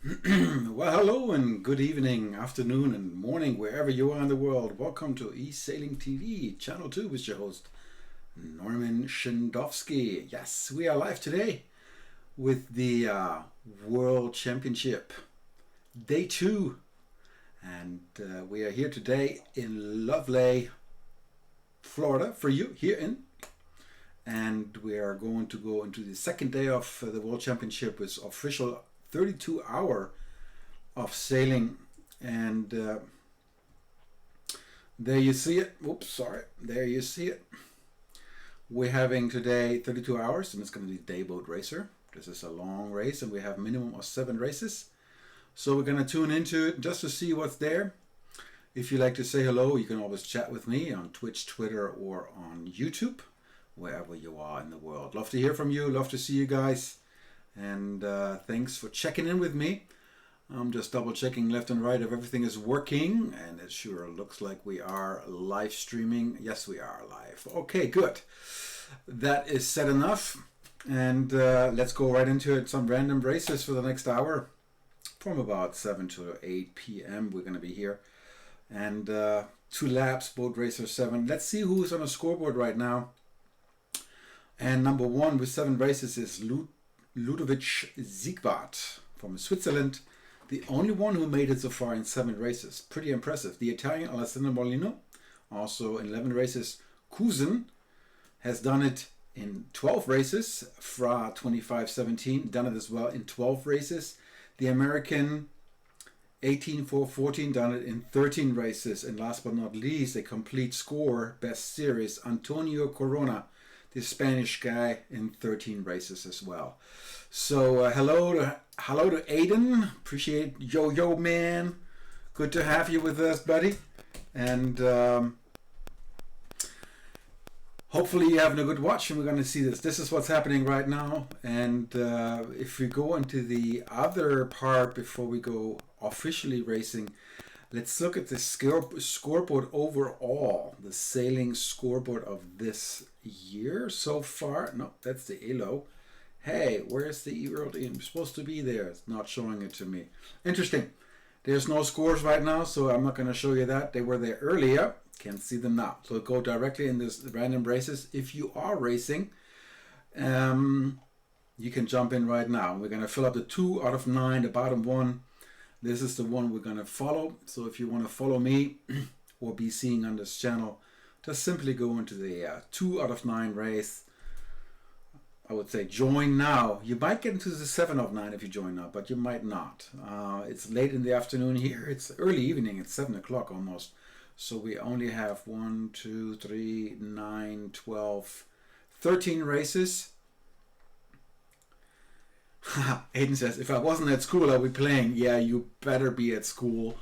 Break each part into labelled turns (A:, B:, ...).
A: Well, hello and good evening, afternoon, and morning, wherever you are in the world. Welcome to eSailing TV, Channel 2, with your host, Norman Shindovsky. Yes, we are live today with the World Championship, Day 2. And we are here today in lovely Florida for you, here in. And we are going to go into the second day of the World Championship with official 32 hour of sailing, and there you see it. Oops, sorry. There you see it. We're having today 32 hours, and it's going to be day boat racer. This is a long race, and we have minimum of 7 races. So we're going to tune into it just to see what's there. If you like to say hello, you can always chat with me on Twitch, Twitter, or on YouTube, wherever you are in the world. Love to hear from you. Love to see you guys. And thanks for checking in with me. I'm just double checking left and right if everything is working, and it sure looks like we are live streaming. Yes, we are live. Okay, good. That is said enough, and let's go right into it. Some random races for the next hour from about 7 to 8 p.m. We're going to be here, and 2 laps, boat racer 7. Let's see who's on the scoreboard right now. And number 1 with 7 races is Ludovic Siegwart from Switzerland, the only one who made it so far in 7 races. Pretty impressive. The Italian Alessandro Molino, also in 11 races. Cousin has done it in 12 races. Fra 2517 done it as well in 12 races. The American 18414 done it in 13 races. And last but not least, a complete score, best series, Antonio Corona, the Spanish guy, in 13 races as well. So hello to Aiden. Appreciate yo man. Good to have you with us, buddy. And hopefully you're having a good watch, and we're going to see this. This is what's happening right now. And if we go into the other part before we go officially racing, let's look at the scoreboard overall, the sailing scoreboard of this year so far. No, that's the ELO. Hey, where's the E-World? I'm supposed to be there. It's not showing it to me. Interesting. There's no scores right now, so I'm not going to show you that. They were there earlier. Can't see them now. So go directly in this random races. If you are racing, you can jump in right now. We're going to fill up the 2 out of 9, the bottom one. This is the one we're going to follow. So if you want to follow me or be seeing on this channel, just simply go into the 2 out of 9 race. I would say join now. You might get into the 7 of 9 if you join now, but you might not. It's late in the afternoon here. It's early evening. It's 7 o'clock almost. So we only have 1, 2, 3, 9, 12, 13 races. Aiden says, if I wasn't at school, I'd be playing. Yeah, you better be at school.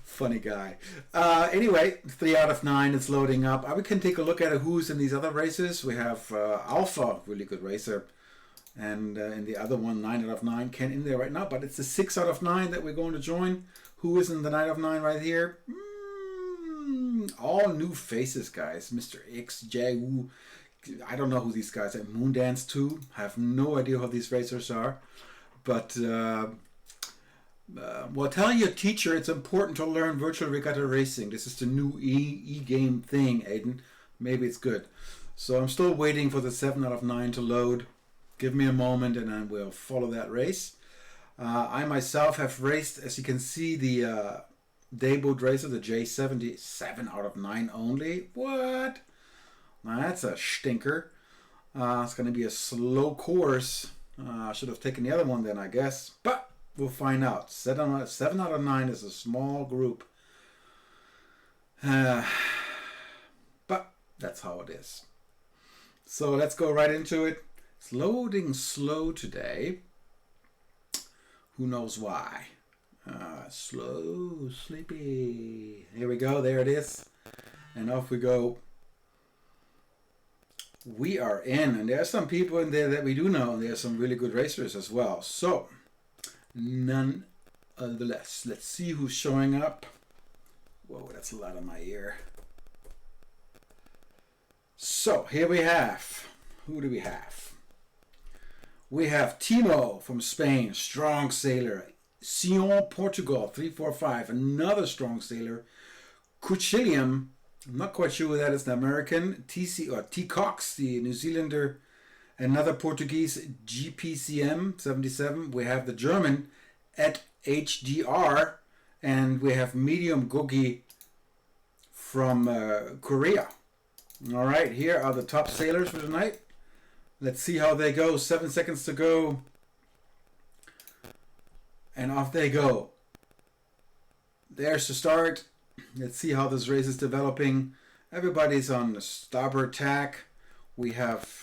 A: Funny guy. Anyway, 3 out of 9. It's loading up. We can take a look at who's in these other races. We have Alpha, really good racer. And in the other one, 9 out of 9. Ken in there right now. But it's the 6 out of 9 that we're going to join. Who is in the 9 of 9 right here? All new faces, guys. Mr. X, J, I don't know who these guys are. Moondance 2. I have no idea who these racers are. But, well, tell your teacher it's important to learn virtual regatta racing. This is the new e-game thing, Aiden. Maybe it's good. So I'm still waiting for the 7 out of 9 to load. Give me a moment and I will follow that race. I myself have raced, as you can see, the dayboat racer, the J70, 7 out of 9 only. What? Now that's a stinker. It's going to be a slow course. I should have taken the other one then, I guess. But we'll find out. 7 out of 9 is a small group. But that's how it is. So let's go right into it. It's loading slow today. Who knows why? Slow, sleepy. Here we go. There it is. And off we go. We are in. And there are some people in there that we do know. And there are some really good racers as well. So, nonetheless, let's see who's showing up. Whoa, that's a lot on my ear. So, here we have. Who do we have? We have Timo from Spain, strong sailor. Sion, Portugal, 345, another strong sailor. Cuchillium, I'm not quite sure who that is, the American. T. Cox, the New Zealander. Another Portuguese, GPCM, 77. We have the German at HDR. And we have Medium Gogi from Korea. All right, here are the top sailors for tonight. Let's see how they go. 7 seconds to go. And off they go. There's the start. Let's see how this race is developing. Everybody's on the starboard tack. We have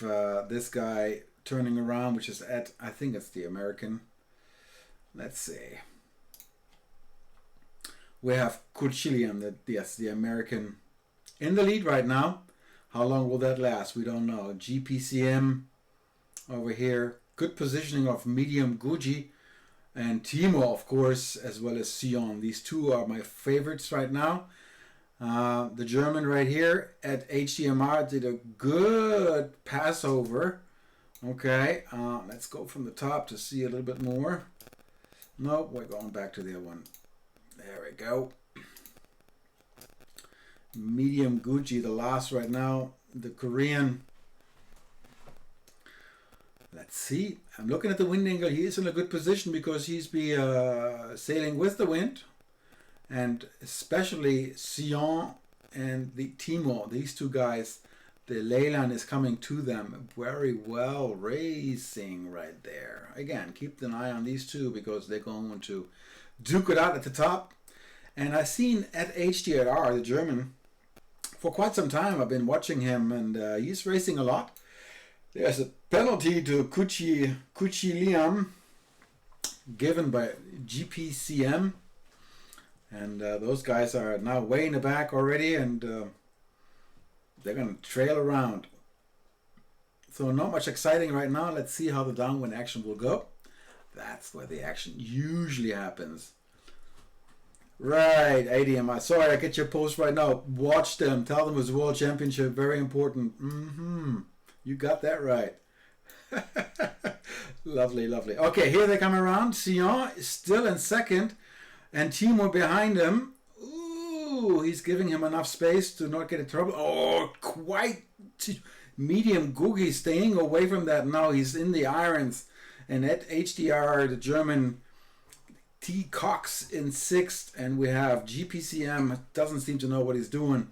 A: this guy turning around, which is at, I think it's the American. Let's see. We have Cuchillium, the American, in the lead right now. How long will that last? We don't know. GPCM over here. Good positioning of Medium Guji and Timo, of course, as well as Sion. These two are my favorites right now. The German right here at HDMR did a good passover. Okay, let's go from the top to see a little bit more. Nope, we're going back to the other one. There we go. Medium Gucci, the last right now, the Korean. Let's see. I'm looking at the wind angle. He is in a good position because he's sailing with the wind. And especially Sion and the Timo, these two guys, the Leyland is coming to them very well, racing right there. Again, keep an eye on these two because they're going to duke it out at the top. And I've seen at HDR, the German, for quite some time. I've been watching him, and he's racing a lot. There's a penalty to Cuchillium given by GPCM. And those guys are now way in the back already, and they're going to trail around. So not much exciting right now. Let's see how the downwind action will go. That's where the action usually happens. Right, ADM. Sorry, I get your post right now. Watch them. Tell them it's World Championship. Very important. You got that right. Lovely, lovely. Okay, here they come around. Sion is still in second. And Timo behind him. Ooh, he's giving him enough space to not get in trouble. Oh, quite Medium Gugi staying away from that. Now he's in the irons. And at HDR, the German T. Cox in sixth. And we have GPCM, doesn't seem to know what he's doing,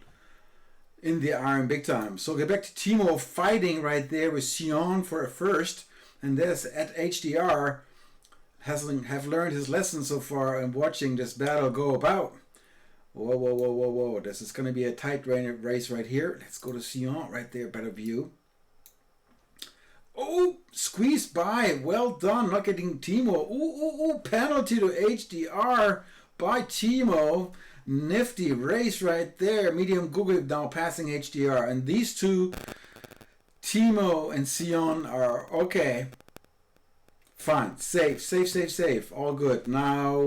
A: in the iron big time. So get back to Timo fighting right there with Sion for a first. And there's at HDR, have learned his lesson so far and watching this battle go about. Whoa, whoa, whoa, whoa, whoa. This is going to be a tight race right here. Let's go to Sion right there, better view. Oh, squeezed by. Well done. Not getting Timo. Ooh, penalty to HDR by Timo. Nifty race right there. Medium Google now passing HDR. And these two, Timo and Sion, are okay. Fine. Safe. All good. Now,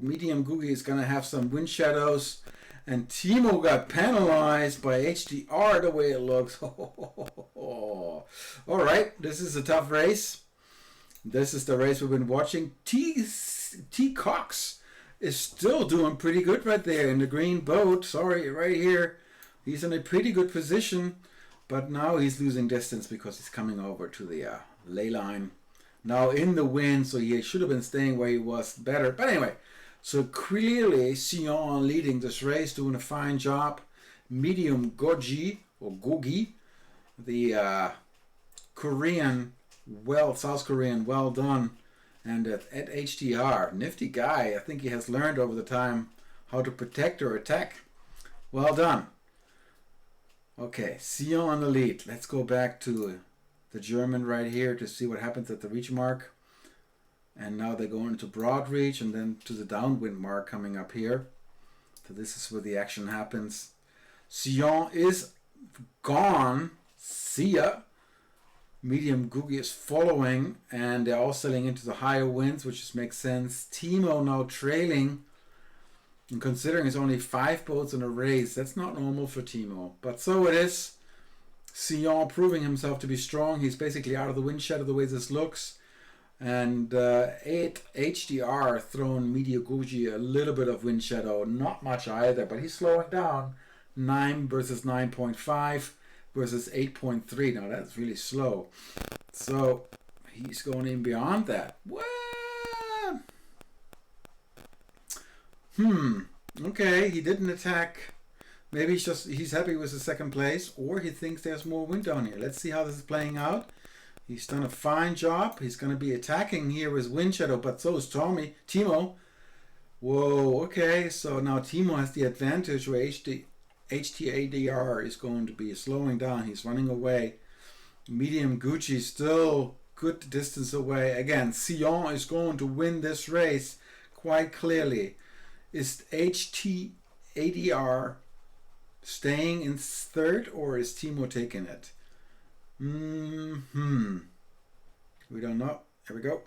A: Medium Googie is going to have some wind shadows. And Timo got penalized by HDR the way it looks. All right. This is a tough race. This is the race we've been watching. T. Cox is still doing pretty good right there in the green boat. Sorry, right here. He's in a pretty good position. But now he's losing distance because he's coming over to the ley line. Now in the wind, so he should have been staying where he was better. But anyway, so clearly Sion leading this race, doing a fine job. Medium Gogi, or Gogi, the Korean, South Korean, well done. And at HDR, nifty guy. I think he has learned over the time how to protect or attack. Well done. Okay, Sion on the lead. Let's go back to the German right here to see what happens at the reach mark. And now they're going to broad reach and then to the downwind mark coming up here. So this is where the action happens. Sion is gone. See ya. Medium Googie is following, and they're all sailing into the higher winds, which just makes sense. Timo now trailing. And considering it's only 5 boats in a race, that's not normal for Timo. But so it is. Sion proving himself to be strong. He's basically out of the wind shadow the way this looks. And 8 HDR thrown Media Gucci a little bit of wind shadow. Not much either, but he's slowing down. 9 versus 9.5 versus 8.3. Now that's really slow. So he's going in beyond that. What? Okay, he didn't attack. Maybe he's happy with the second place, or he thinks there's more wind down here. Let's see how this is playing out. He's done a fine job. He's going to be attacking here with wind shadow, but so is Timo. Whoa, okay, so now Timo has the advantage where HTADR is going to be slowing down. He's running away. Medium Gucci still good distance away. Again, Sion is going to win this race quite clearly. Is HTADR staying in third, or is Timo taking it? We don't know. Here we go.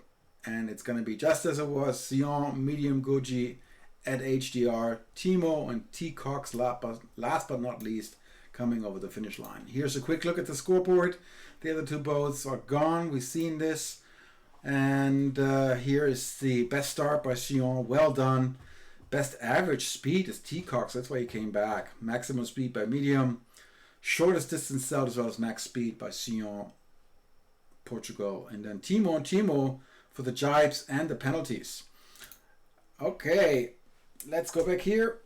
A: And it's going to be just as it was. Sion, Medium Gucci at HDR. Timo and T. Cox, last but not least, coming over the finish line. Here's a quick look at the scoreboard. The other two boats are gone. We've seen this. And here is the best start by Sion. Well done. Best average speed is T. Cox. That's why he came back. Maximum speed by Medium. Shortest distance sailed as well as max speed by Sion, Portugal. And then Timo and Timo for the jibes and the penalties. Okay, let's go back here.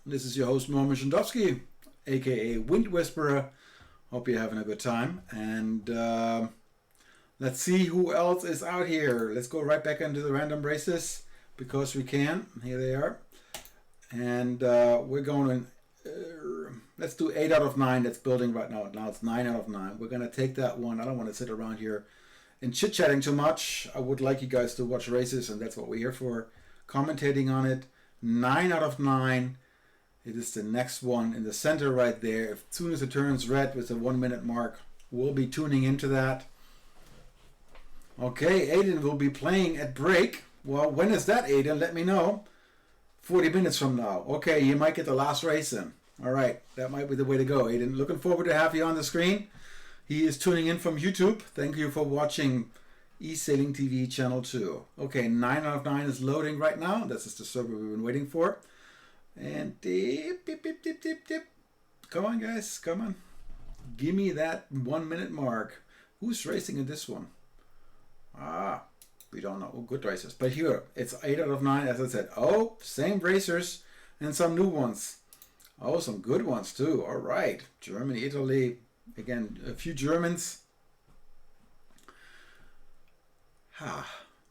A: This is your host, Norman Shandowski, aka Wind Whisperer. Hope you're having a good time. And let's see who else is out here. Let's go right back into the random races because we can. Here they are. And we're going to, let's do 8 out of 9. That's building right now. Now it's 9 out of 9. We're going to take that one. I don't want to sit around here and chit-chatting too much. I would like you guys to watch races, and that's what we're here for. Commentating on it. 9 out of 9. It is the next one in the center right there. As soon as it turns red with the 1 minute mark, we'll be tuning into that. Okay, Aiden will be playing at break. Well, when is that, Aiden? Let me know. 40 minutes from now. Okay, you might get the last race in. All right, that might be the way to go, Aiden. Looking forward to have you on the screen. He is tuning in from YouTube. Thank you for watching eSailing TV Channel 2. Okay, 9 out of 9 is loading right now. This is the server we've been waiting for. And dip, dip, dip, dip, dip, dip. Come on, guys. Come on. Give me that 1 minute mark. Who's racing in this one? We don't know. Oh, good racers. But here, it's 8 out of 9, as I said. Oh, same racers and some new ones. Oh, some good ones too. All right. Germany, Italy. Again, a few Germans.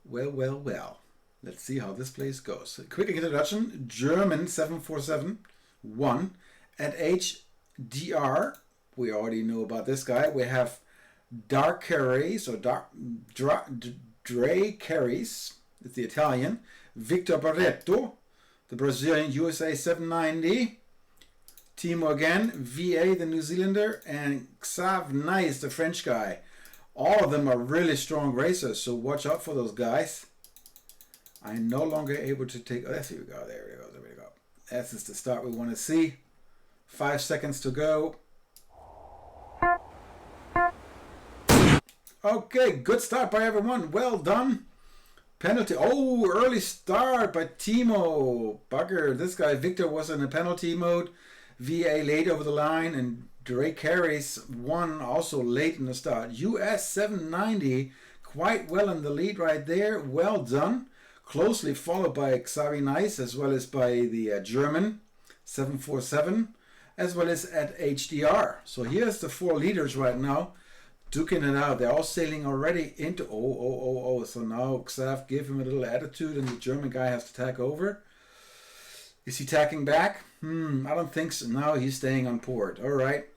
A: Well. Let's see how this place goes. A quick introduction. German 747 1 at HDR. We already know about this guy. We have Dark Carries or Dre Carries. It's the Italian. Victor Barreto, the Brazilian USA 790. Timo again, VA, the New Zealander, and Xav Nice, the French guy. All of them are really strong racers, so watch out for those guys. I'm no longer able to take... Oh, there we go. There we go. This is the start we want to see. 5 seconds to go. Okay, good start by everyone. Well done. Penalty. Oh, early start by Timo. Bugger. This guy, Victor, was in a penalty mode. VA late over the line, and Drake Harris won also late in the start. US 790, quite well in the lead right there. Well done. Closely followed by Xavi Nice, as well as by the German 747, as well as at HDR. So here's the 4 leaders right now, duking it out. They're all sailing already into... Oh. So now Xav gave him a little attitude, and the German guy has to tack over. Is he tacking back? I don't think so. No, he's staying on port. All right.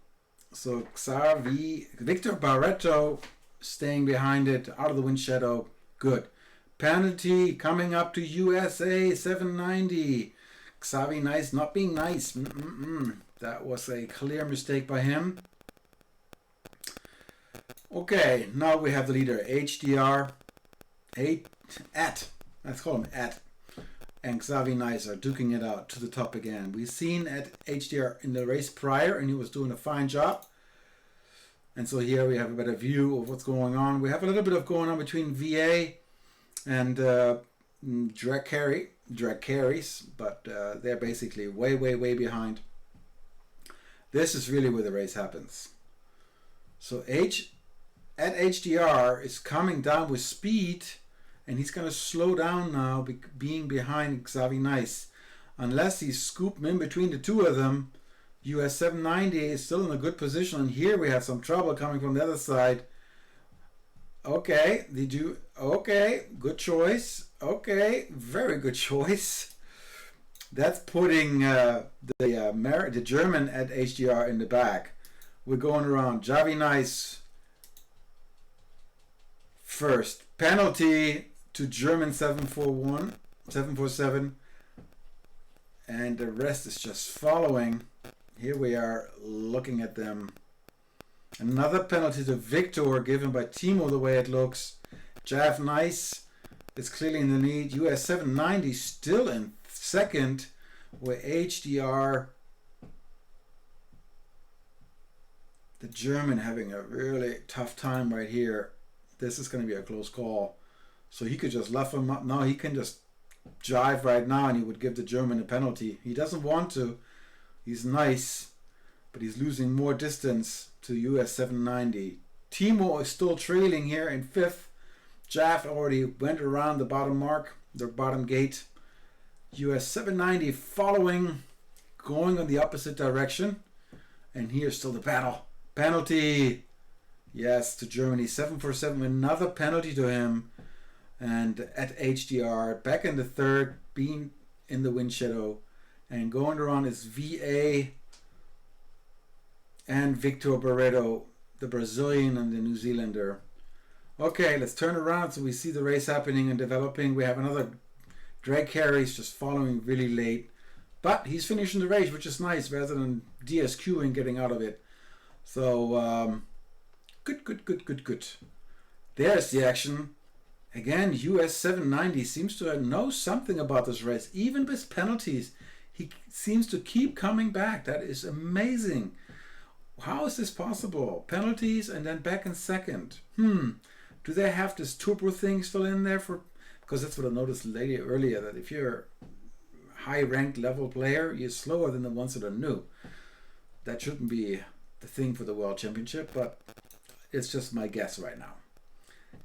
A: So Victor Barreto staying behind it, out of the wind shadow. Good. Penalty coming up to USA 790. Xavi Nice not being nice. That was a clear mistake by him. Okay, now we have the leader HDR. Let's call him at. And Xavi Nice are duking it out to the top again. We've seen at HDR in the race prior, and he was doing a fine job. And so here we have a better view of what's going on. We have a little bit of going on between VA and drag carries, but they're basically way behind. This is really where the race happens. So at HDR is coming down with speed, and he's going to slow down now, being behind Xavi Nice. Unless he's scooped in between the two of them, US 790 is still in a good position. And here we have some trouble coming from the other side. Okay, okay, good choice. Okay, very good choice. That's putting the German at HDR in the back. We're going around. Xavi Nice first. Penalty to German 747. And the rest is just following. Here we are looking at them. Another penalty to Victor given by Timo, the way it looks. Jav Nice is clearly in the lead. US 790 still in second, where HDR, the German, having a really tough time right here. This is going to be a close call. So he could just luff him up. No, he can just jive right now and he would give the German a penalty. He doesn't want to. He's nice, but he's losing more distance to US 790. Timo is still trailing here in fifth. Jaff already went around the bottom mark, the bottom gate. US 790 following, going on the opposite direction. And here's still the battle. Penalty. Yes, to Germany. 747, another penalty to him. And at HDR, back in the third, being in the wind shadow. And going around is VA and Victor Barreto, the Brazilian and the New Zealander. Okay, let's turn around so we see the race happening and developing. We have another drag carries just following really late. But he's finishing the race, which is nice, rather than DSQ and getting out of it. So, good. There's the action. Again, US 790 seems to know something about this race. Even with penalties, he seems to keep coming back. That is amazing. How is this possible? Penalties and then back in second. Do they have this turbo thing still in there for? Because that's what I noticed earlier, that if you're a high-ranked level player, you're slower than the ones that are new. That shouldn't be the thing for the World Championship, but it's just my guess right now.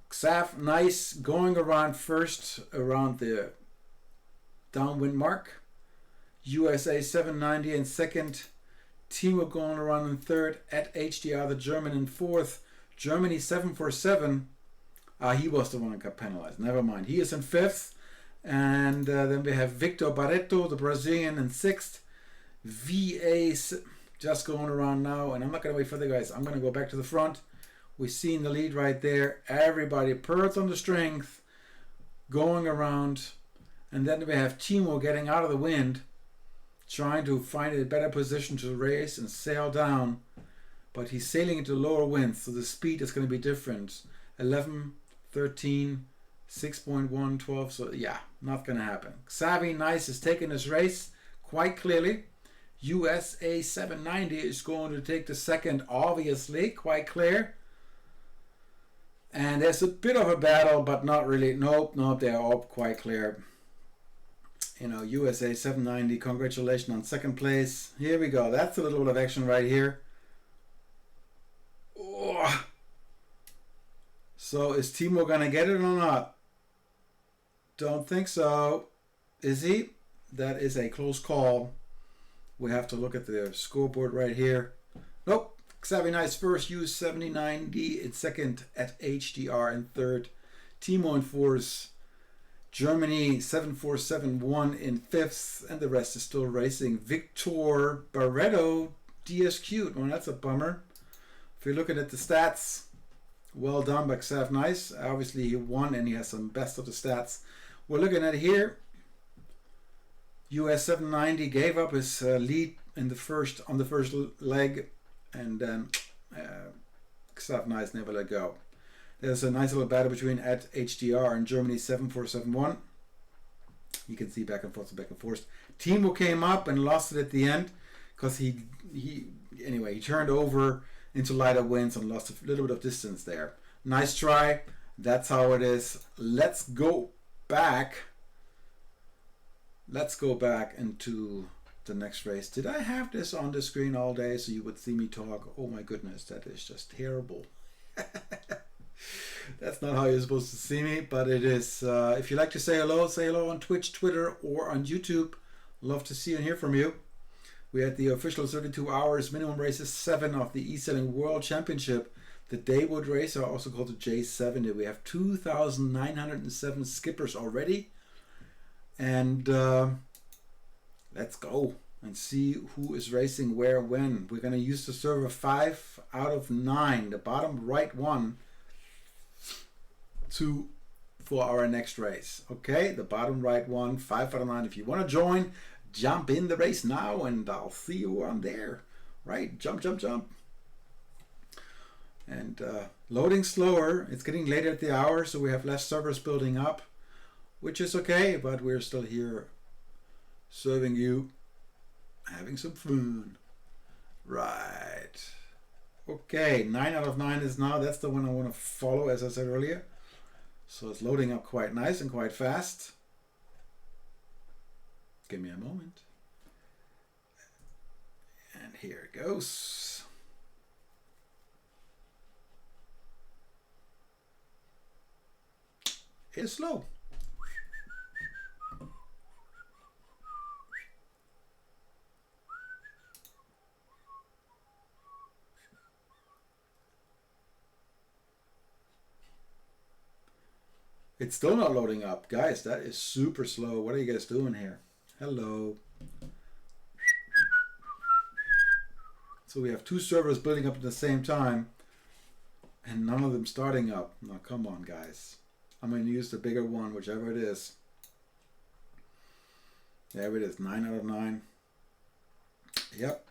A: Xav Nice going around first around the downwind mark. USA 790 in second. Timo going around in third. At HDR, the German in fourth. Germany 747. He was the one that got penalized. Never mind. He is in fifth. And then we have Victor Barreto, the Brazilian, in sixth. VA just going around now. And I'm not going to wait for the guys. I'm going to go back to the front. We've seen the lead right there. Everybody, pearls on the strength, going around. And then we have Timo getting out of the wind, trying to find a better position to race and sail down. But he's sailing into lower winds, so the speed is going to be different. 11, 13, 6.1, 12. So yeah, not going to happen. Xavi Nice is taking this race quite clearly. USA 790 is going to take the second, obviously, quite clear. And there's a bit of a battle, but not really. Nope, they're all quite clear. You know, USA 790, congratulations on second place. Here we go. That's a little bit of action right here. Oh. So is Timo going to get it or not? Don't think so. Is he? That is a close call. We have to look at the scoreboard right here. Nope. Xavi Nice first, US 790 in second, at HDR in third. Timo in fourth. Germany 7471 in fifth, and the rest is still racing. Victor Barreto DSQ'd. Well, that's a bummer. If you're looking at the stats, well done by Xav Nice. Obviously he won and he has some best of the stats. We're looking at here. US 790 gave up his lead in the first leg, and then Xav Nice never let go. There's a nice little battle between at HDR and Germany 7471. You can see back and forth. Timo came up and lost it at the end because he turned over into lighter winds and lost a little bit of distance there. Nice try. That's how it is. Let's go back. Let's go back into the next race. Did I have this on the screen all day so you would see me talk? Oh my goodness, that is just terrible. That's not how you're supposed to see me, but it is. If you like to say hello on Twitch, Twitter, or on YouTube. Love to see and hear from you. We had the official 32 hours minimum races 7 of the eSailing World Championship. The dayboat race, are also called the J70. We have 2,907 skippers already. And let's go and see who is racing where, when. We're going to use the server 5 out of 9, the bottom right one, for our next race. Okay, the bottom right one, 5 out of 9. If you want to join, jump in the race now and I'll see you on there. Right, jump. And loading slower. It's getting later at the hour, so we have less servers building up, which is okay, but we're still here serving you, having some fun. Right. Okay, 9 out of 9 is now. That's the one I want to follow, as I said earlier. So it's loading up quite nice and quite fast. Give me a moment. And here it goes. It's slow. It's still not loading up. Guys, that is super slow. What are you guys doing here? Hello. So we have 2 servers building up at the same time and none of them starting up. Now come on, guys. I'm going to use the bigger one, whichever it is. There it is, 9 out of 9. Yep.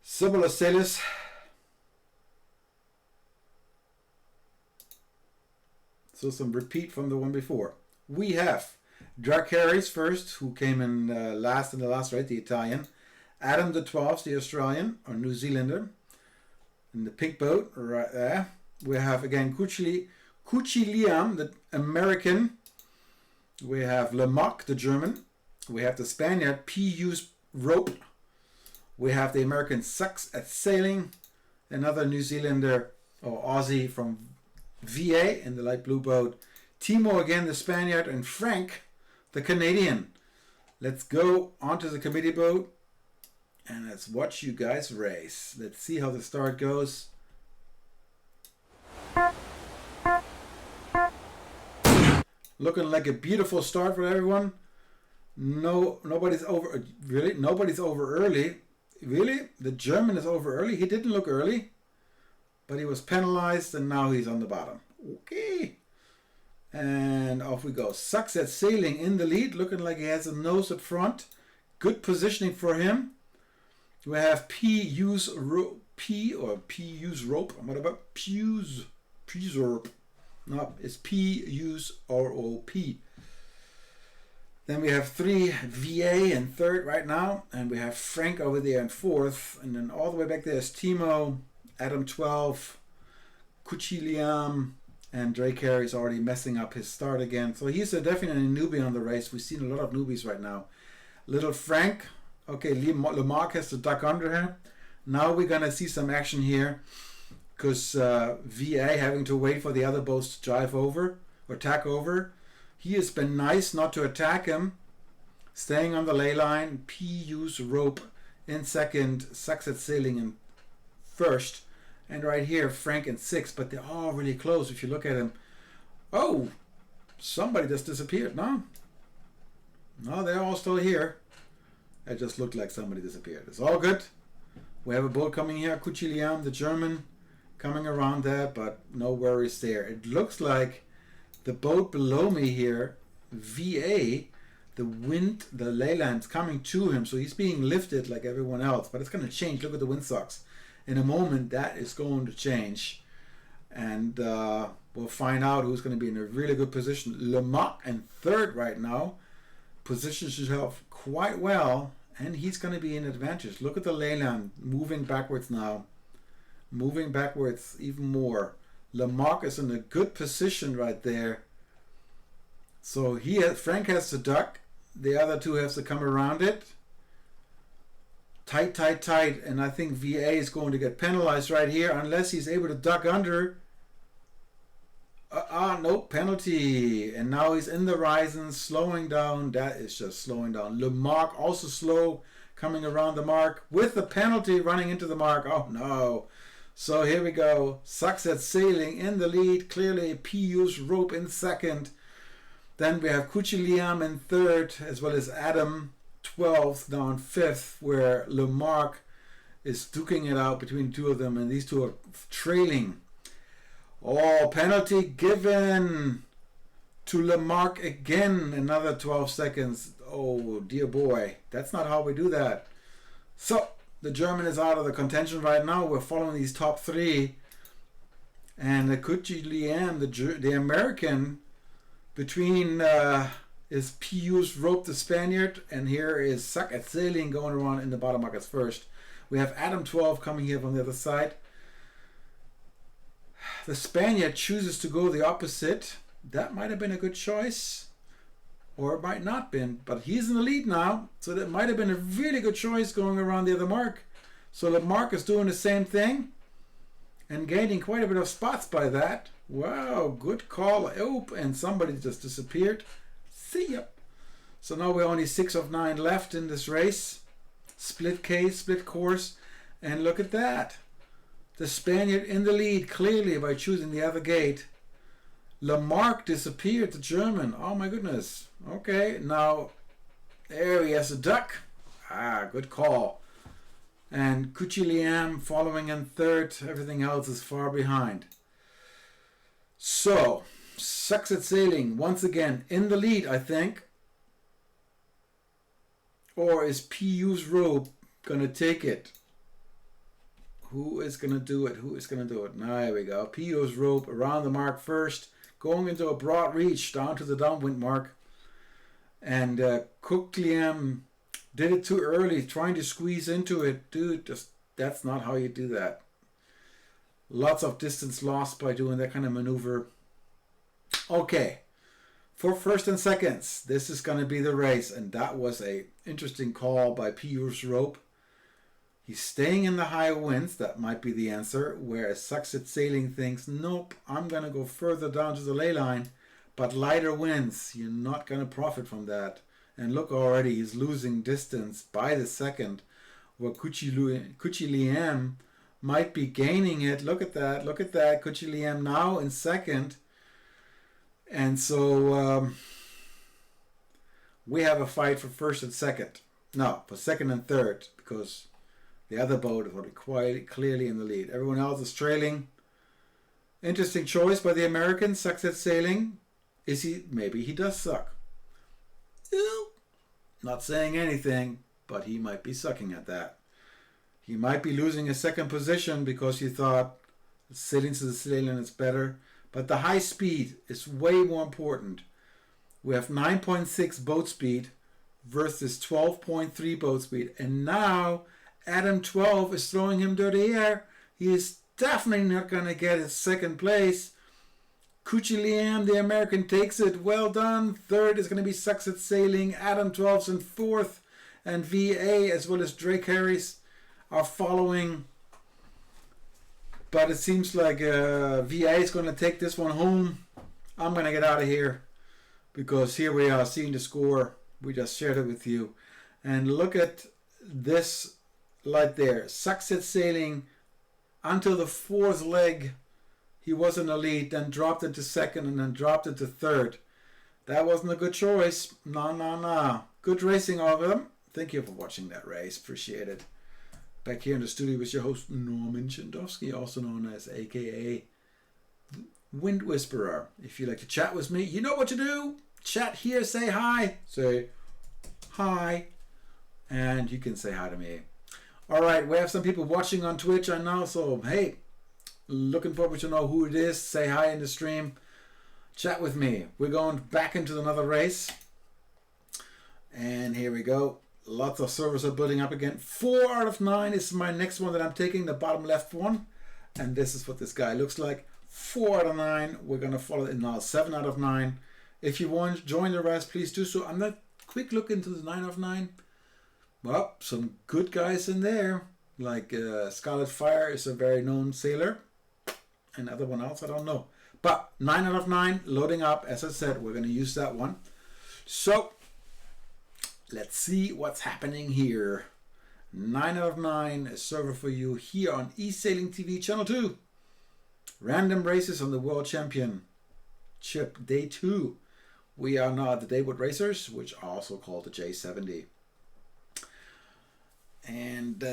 A: Similar status. So some repeat from the one before. We have Drake Harris first, who came in last in the last race, the Italian. Adam the 12th, the Australian or New Zealander, in the pink boat right there. We have again Kuchili Liam, the American. We have Lemock, the German. We have the Spaniard P.U.'s Rope. We have the American Sucks at Sailing. Another New Zealander or Aussie from VA in the light blue boat. Timo again, the Spaniard, and Frank, the Canadian. Let's go onto the committee boat and let's watch you guys race. Let's see how the start goes. Looking like a beautiful start for everyone. Nobody's over. Really? Nobody's over early. Really? The German is over early? He didn't look early, but he was penalized and now he's on the bottom. Okay. And off we go. Sucks at Sailing in the lead, looking like he has a nose up front. Good positioning for him. We have P.U.'s Rope. What about Pew's Rope? No, it's P.U.'s R.O.P. Then we have 3 VA in third right now, and we have Frank over there in fourth, and then all the way back there is Timo, Adam 12, Kuchiliam, and Drake Harry is already messing up his start again. So he's definitely a newbie on the race. We've seen a lot of newbies right now. Little Frank, okay, Lemarc has to duck under him. Now we're gonna see some action here, because VA having to wait for the other boats to drive over or tack over. He has been nice not to attack him, staying on the ley line. P.U.'s Rope in second, Sucks at Sailing in first, and right here Frank in sixth, but they're all really close if you look at him. Oh, somebody just disappeared. No, they're all still here. It just looked like somebody disappeared. It's all good. We have a boat coming here, Kuchiliam, the German, coming around there, but no worries there. It looks like the boat below me here, VA, the wind, the ley line's coming to him, so he's being lifted like everyone else, but it's going to change. Look at the windsocks. In a moment, that is going to change, and we'll find out who's going to be in a really good position. Lemock in third right now, positions himself quite well, and he's going to be in advantage. Look at the ley line moving backwards now. Moving backwards even more. Lamarck is in a good position right there. So Frank has to duck. The other two have to come around it. Tight, tight, tight. And I think VA is going to get penalized right here unless he's able to duck under. No, penalty. And now he's in the horizon, slowing down. That is just slowing down. Lamarck also slow, coming around the mark with the penalty running into the mark. Oh no. So here we go. Success Sailing in the lead. Clearly Pius Rope in second. Then we have Kuchiliam in third, as well as Adam 12th, down fifth, where Lamarck is duking it out between the two of them, and these two are trailing. Oh, penalty given to Lamarck again, another 12 seconds. Oh, dear boy. That's not how we do that. So, the German is out of the contention right now. We're following these top three. And the Kuchiliam, the American, between is Pius Rope, the Spaniard, and here is Success Sailing going around in the bottom markets first. We have Adam 12 coming here from the other side. The Spaniard chooses to go the opposite. That might have been a good choice, or it might not been, but he's in the lead now, so that might have been a really good choice going around the other mark. So Lamarck is doing the same thing and gaining quite a bit of spots by that. Wow, good call. Oh, and somebody just disappeared. See ya. So now we're only 6 of 9 left in this race. Split case, split course, and look at that. The Spaniard in the lead clearly by choosing the other gate. Lamarck disappeared, the German. Oh my goodness. Okay, now there he has a duck. Good call. And Kuchiliam following in third. Everything else is far behind. So, Success Sailing once again in the lead, I think. Or is Pius Rope gonna take it? Who is going to do it? Who is going to do it? Now, here we go. Pius Rope around the mark first. Going into a broad reach down to the downwind mark. And Kuchiliam did it too early, trying to squeeze into it. Dude, that's not how you do that. Lots of distance lost by doing that kind of maneuver. Okay. For first and seconds, this is going to be the race. And that was a interesting call by Pius Rope. He's staying in the high winds. That might be the answer. Whereas Success Sailing thinks, nope, I'm going to go further down to the ley line. But lighter winds, you're not going to profit from that. And look already, he's losing distance by the second. Where Kuchiliam might be gaining it. Look at that. Look at that. Kuchiliam now in second. And so we have a fight for first and second. No, for second and third. Because the other boat is already quite clearly in the lead. Everyone else is trailing. Interesting choice by the American. Success Sailing. Is he? Maybe he does suck. Not saying anything, but he might be sucking at that. He might be losing a second position because he thought sailing to the sailing is better. But the high speed is way more important. We have 9.6 boat speed versus 12.3 boat speed. And now Adam 12 is throwing him to the air. He is definitely not going to get his second place. Kuchiliam, the American, takes it. Well done. Third is going to be Success Sailing. Adam 12's in fourth. And VA as well as Drake Harris are following. But it seems like VA is going to take this one home. I'm going to get out of here. Because here we are seeing the score. We just shared it with you. And look at this right there. Success Sailing until the fourth leg. He was in the lead, then dropped it to second, and then dropped it to third. That wasn't a good choice. No. Good racing, all of them. Thank you for watching that race. Appreciate it. Back here in the studio with your host, Norman Chindowski, also known as AKA Wind Whisperer. If you'd like to chat with me, you know what to do. Chat here, say hi. Say hi. And you can say hi to me. All right, we have some people watching on Twitch, I know. So, hey, looking forward to know who it is. Say hi in the stream. Chat with me. We're going back into another race. And here we go. Lots of servers are building up again. 4 out of 9 is my next one that I'm taking, the bottom left one. And this is what this guy looks like. 4 out of 9. We're going to follow it now. 7 out of 9. If you want to join the rest, please do so. I'm not quick look into the 9 of 9. Well, some good guys in there. Like Scarlet Fire is a very known sailor. And other one else, I don't know. But 9 out of 9, loading up. As I said, we're going to use that one. So, let's see what's happening here. 9 out of 9, a server for you here on eSailing TV Channel 2. Random races on the World Championship Day 2. We are now at the Dayboat Racers, which are also called the J70. And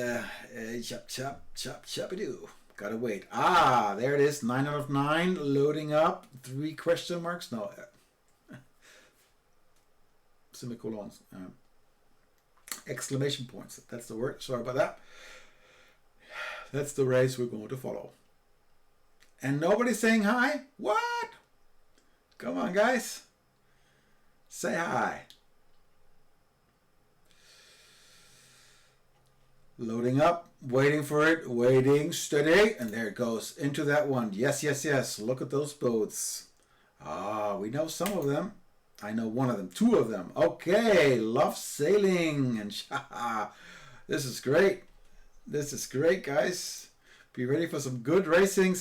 A: chop-chop-chop-chop-a-doo. Gotta wait. Ah, there it is. 9 out of 9. Loading up. 3 question marks. No. Semicolons. Exclamation points. That's the word. Sorry about that. That's the race we're going to follow. And nobody's saying hi? What? Come on, guys. Say hi. Loading up, waiting for it, waiting, steady, and there it goes into that one. Yes, yes, yes. Look at those boats. Ah, we know some of them. I know one of them, 2 of them. Okay, love sailing. And this is great. This is great, guys. Be ready for some good racing.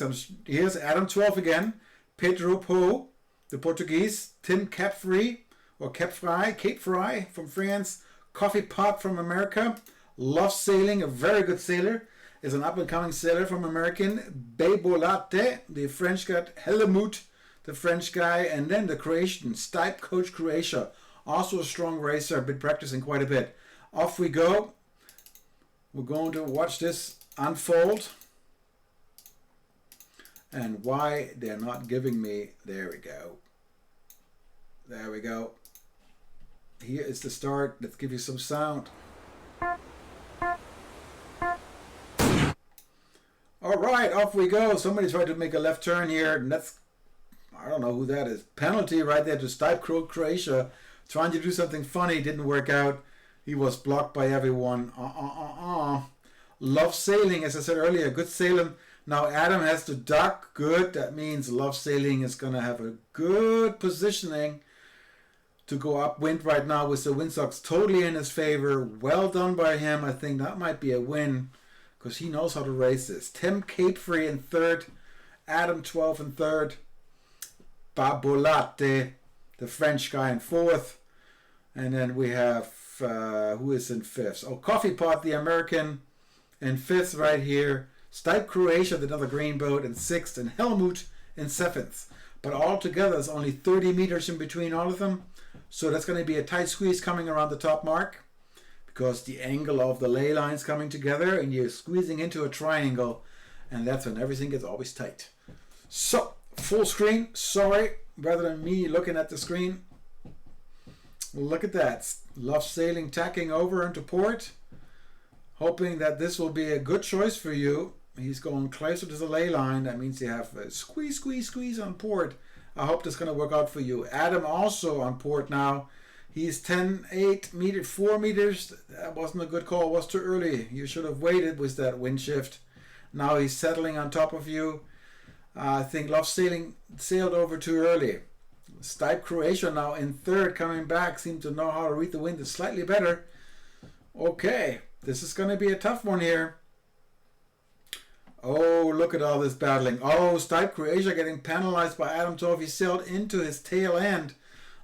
A: Here's Adam 12 again. Pedro Po, the Portuguese. Tim Capfrey, or Cape Fry from France. Coffee Pot from America. Love sailing, a very good sailor. Is an up-and-coming sailor from American. Bebolate, the French guy. Helmut, the French guy. And then the Croatian, Stipe Coach Croatia. Also a strong racer. Been practicing quite a bit. Off we go. We're going to watch this unfold. And why they're not giving me... There we go. There we go. Here is the start. Let's give you some sound. All right, off we go. Somebody tried to make a left turn here, and that's, I don't know who that is. Penalty right there to Stipe Croatia. Trying to do something funny, didn't work out. He was blocked by everyone. Love sailing, as I said earlier, good sailing. Now Adam has to duck. Good. That means Love Sailing is going to have a good positioning to go upwind right now with the windsocks totally in his favor. Well done by him. I think that might be a win because he knows how to race this. Tim Capefree in 3rd. Adam 12 in 3rd. Babolate, the French guy, in 4th. And then we have, who is in 5th? Oh, Coffee Pot, the American, in 5th right here. Stipe Croatia, another green boat, in 6th. And Helmut in 7th. But altogether, there's only 30 meters in between all of them. So that's going to be a tight squeeze coming around the top mark. Because the angle of the ley lines coming together. And you're squeezing into a triangle. And that's when everything gets always tight. So, full screen. Sorry. Rather than me looking at the screen. Look at that. Love Sailing tacking over into port. Hoping that this will be a good choice for you. He's going closer to the ley line. That means you have a squeeze, squeeze, squeeze on port. I hope that's going to work out for you. Adam also on port now. He's 10-8 meters, 4 meters. That wasn't a good call. It was too early. You should have waited with that wind shift. Now he's settling on top of you. I think Love Sailing sailed over too early. Stipe Croatia now in 3rd, coming back. Seemed to know how to read the wind slightly better. Okay, this is going to be a tough one here. Oh, look at all this battling. Oh, Stipe Croatia getting penalized by Adam 12. He sailed into his tail end.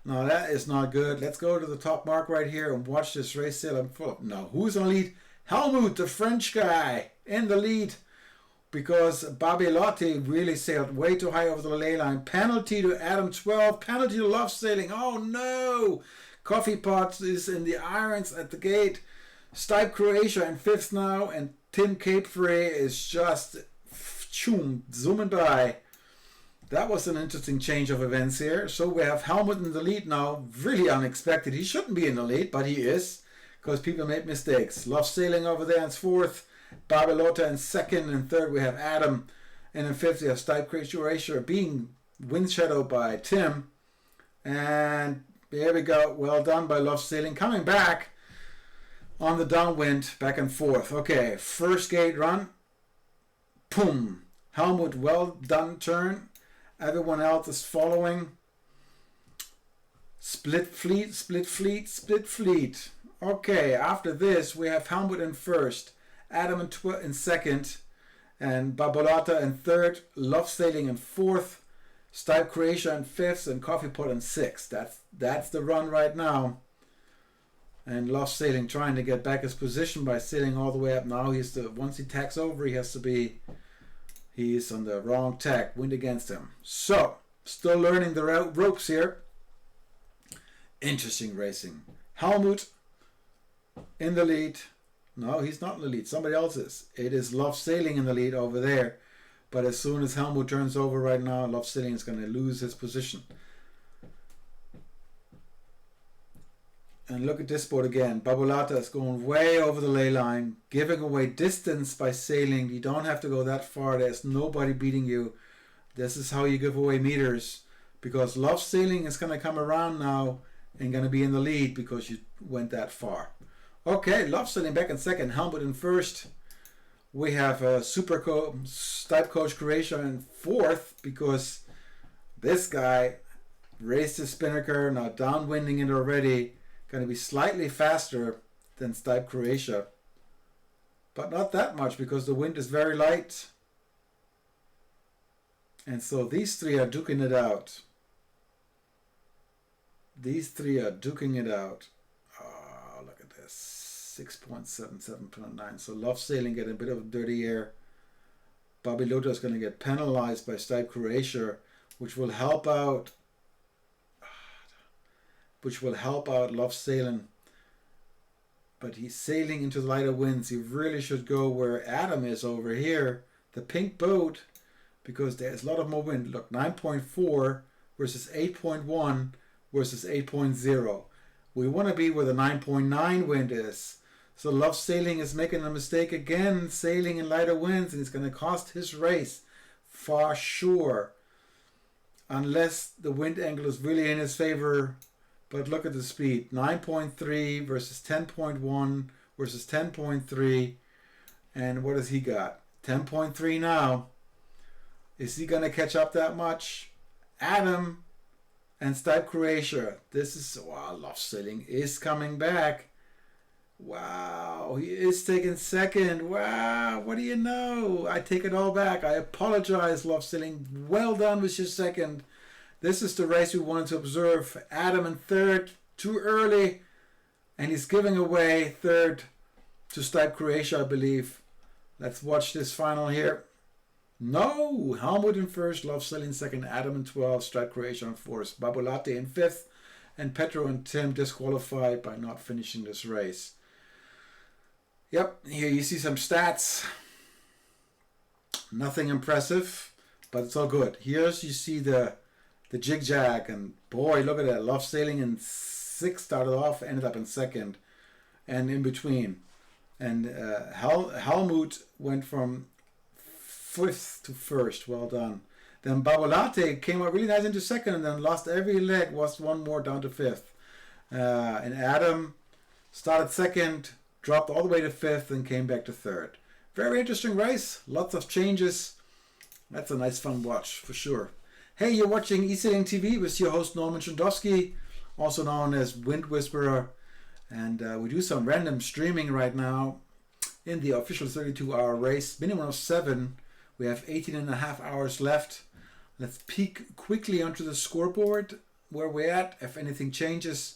A: Now that is not good. Let's go to the top mark right here and watch this race sail unfold. Now, who's in the lead? Helmut, the French guy, in the lead. Because Babilotti really sailed way too high over the ley line. Penalty to Adam 12. Penalty to Love Sailing. Oh no! Coffee Pot is in the irons at the gate. Stipe Croatia in 5th now. And Tim Capefree is just zooming by. That was an interesting change of events here. So we have Helmut in the lead now. Really unexpected. He shouldn't be in the lead, but he is. Because people made mistakes. Love Sailing over there in 4th. Babilotta in 2nd, and 3rd we have Adam, and in 5th we have Stipe Croatia being wind shadowed by Tim. And there we go. Well done by Love Sailing. Coming back. on the downwind, back and forth. Okay, first gate run. Boom. Helmut, well done turn. Everyone else is following. Split fleet, split fleet, split fleet. Okay, after this we have Helmut in first, Adam in second, and Babolata in third, Love Sailing in fourth, Stipe Croatia in fifth, and Coffee Pot in sixth. That's the run right now. And Love Sailing trying to get back his position by sailing all the way up. Now once he tacks over, he's on the wrong tack, wind against him. So, still learning the ropes here. Interesting racing. Helmut in the lead. No, he's not in the lead. Somebody else is. It is Love Sailing in the lead over there. But as soon as Helmut turns over right now, Love Sailing is going to lose his position. And look at this boat again. Babolata is going way over the ley line, giving away distance by sailing. You don't have to go that far. There's nobody beating you. This is how you give away meters. Because Love Sailing is going to come around now and going to be in the lead because you went that far. Okay, Love Sailing back in second. Helmut in first. We have Stipe Coach Croatia in fourth because this guy raised his spinnaker. Now downwinding it already. Going to be slightly faster than Stipe Croatia, but not that much because the wind is very light. And so these three are duking it out. These three are duking it out. Oh, look at this. 6.77.9. So Love Sailing getting a bit of dirty air. Babolata is going to get penalized by Stipe Croatia, which will help out Love Sailing. But he's sailing into lighter winds. He really should go where Adam is over here, the pink boat, because there's a lot of more wind. Look, 9.4 versus 8.1 versus 8.0. We want to be where the 9.9 wind is. So Love Sailing is making a mistake again, sailing in lighter winds, and it's going to cost his race for sure. Unless the wind angle is really in his favor. But look at the speed, 9.3 versus 10.1 versus 10.3. And what has he got? 10.3 now. Is he going to catch up that much? Adam and Stipe Croatia. This is, wow, Love Sailing is coming back. Wow, he is taking second. Wow, what do you know? I take it all back. I apologize, Love Sailing. Well done with your second. This is the race we wanted to observe. Adam in third, too early. And he's giving away third to Stipe Croatia, I believe. Let's watch this final here. No! Helmut in first, Love Sailing second, Adam in 12, Stipe Croatia in fourth, Babolata in fifth, and Petro and Tim disqualified by not finishing this race. Yep, here you see some stats. Nothing impressive, but it's all good. Here's you see the jig-jag, and boy, look at that. Love Sailing in sixth, started off, ended up in second, and in between. And Helmut went from fifth to first. Well done. Then Babolata came up really nice into second, and then lost every leg, lost one more down to fifth. And Adam started second, dropped all the way to fifth, and came back to third. Very interesting race. Lots of changes. That's a nice fun watch for sure. Hey, you're watching eSailing TV with your host Norman Shondowski, also known as Wind Whisperer. And we do some random streaming right now in the official 32-hour race. Minimum of 7. We have 18.5 hours left. Let's peek quickly onto the scoreboard where we're at, if anything changes.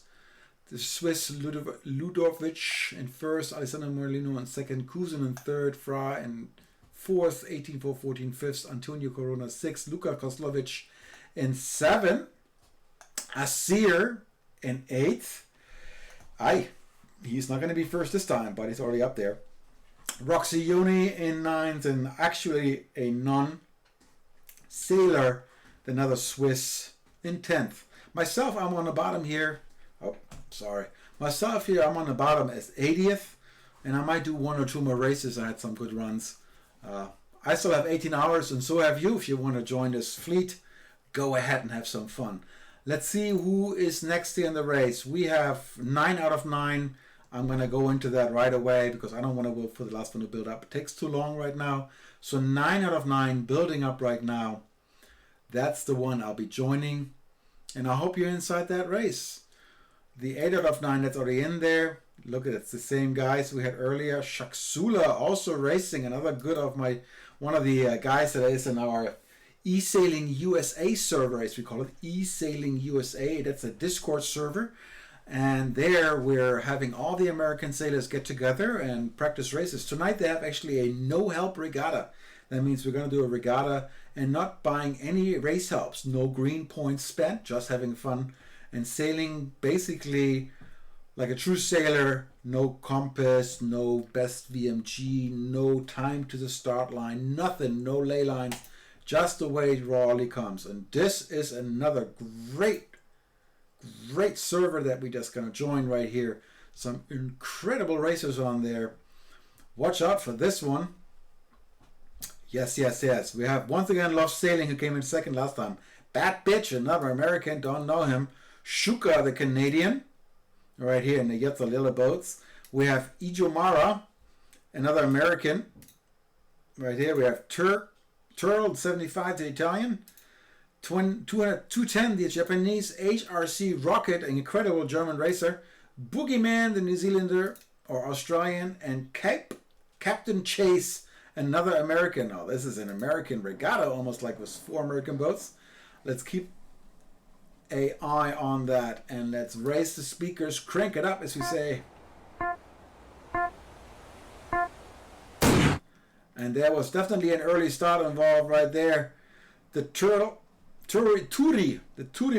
A: The Swiss Ludovic in first, Alessandro Morlino in second, Kusen in third, Fra in fourth, 18.414 fifth, Antonio Corona sixth, Luka Koslovic in seventh, Asir in eighth. He's not going to be first this time, but he's already up there. Roxy Yoni in ninth, and actually a non-sailor, another Swiss, in 10th. Myself, I'm on the bottom here. Myself here, I'm on the bottom as 80th, and I might do one or two more races. I had some good runs. I still have 18 hours, and so have you. If you want to join this fleet, go ahead and have some fun. Let's see who is next here in the race. We have 9 out of 9 I'm going to go into that right away because I don't want to wait for the last one to build up. It takes too long right now. So 9 out of 9 building up right now. That's the one I'll be joining. And I hope you're inside that race. The 8 out of 9 that's already in there. Look at it. It's the same guys we had earlier. Shaksula also racing. Another good of one of the guys that is in our eSailing USA server, as we call it. eSailing USA. That's a Discord server. And there we're having all the American sailors get together and practice races. Tonight they have actually a no-help regatta. That means we're going to do a regatta and not buying any race helps. No green points spent, just having fun and sailing basically like a true sailor. No compass, no best VMG, no time to the start line, nothing, no ley lines, just the way it rawly comes. And this is another great server that we just gonna join right here. Some incredible racers on there. Watch out for this one. Yes. We have once again Love Sailing, who came in second last time. Bad Bitch, another American, don't know him. Shuka, the Canadian, right here in the Yetza Lila boats. We have Ijomara, another American. Right here we have Turl, 75, the Italian. 210, the Japanese. HRC Rocket, an incredible German racer. Boogeyman, the New Zealander or Australian. And Captain Chase, another American. Oh, this is an American regatta, almost like with 4 American boats. Let's keep an eye on that and let's raise the speakers, crank it up, as we say. And there was definitely an early start involved right there. The Turi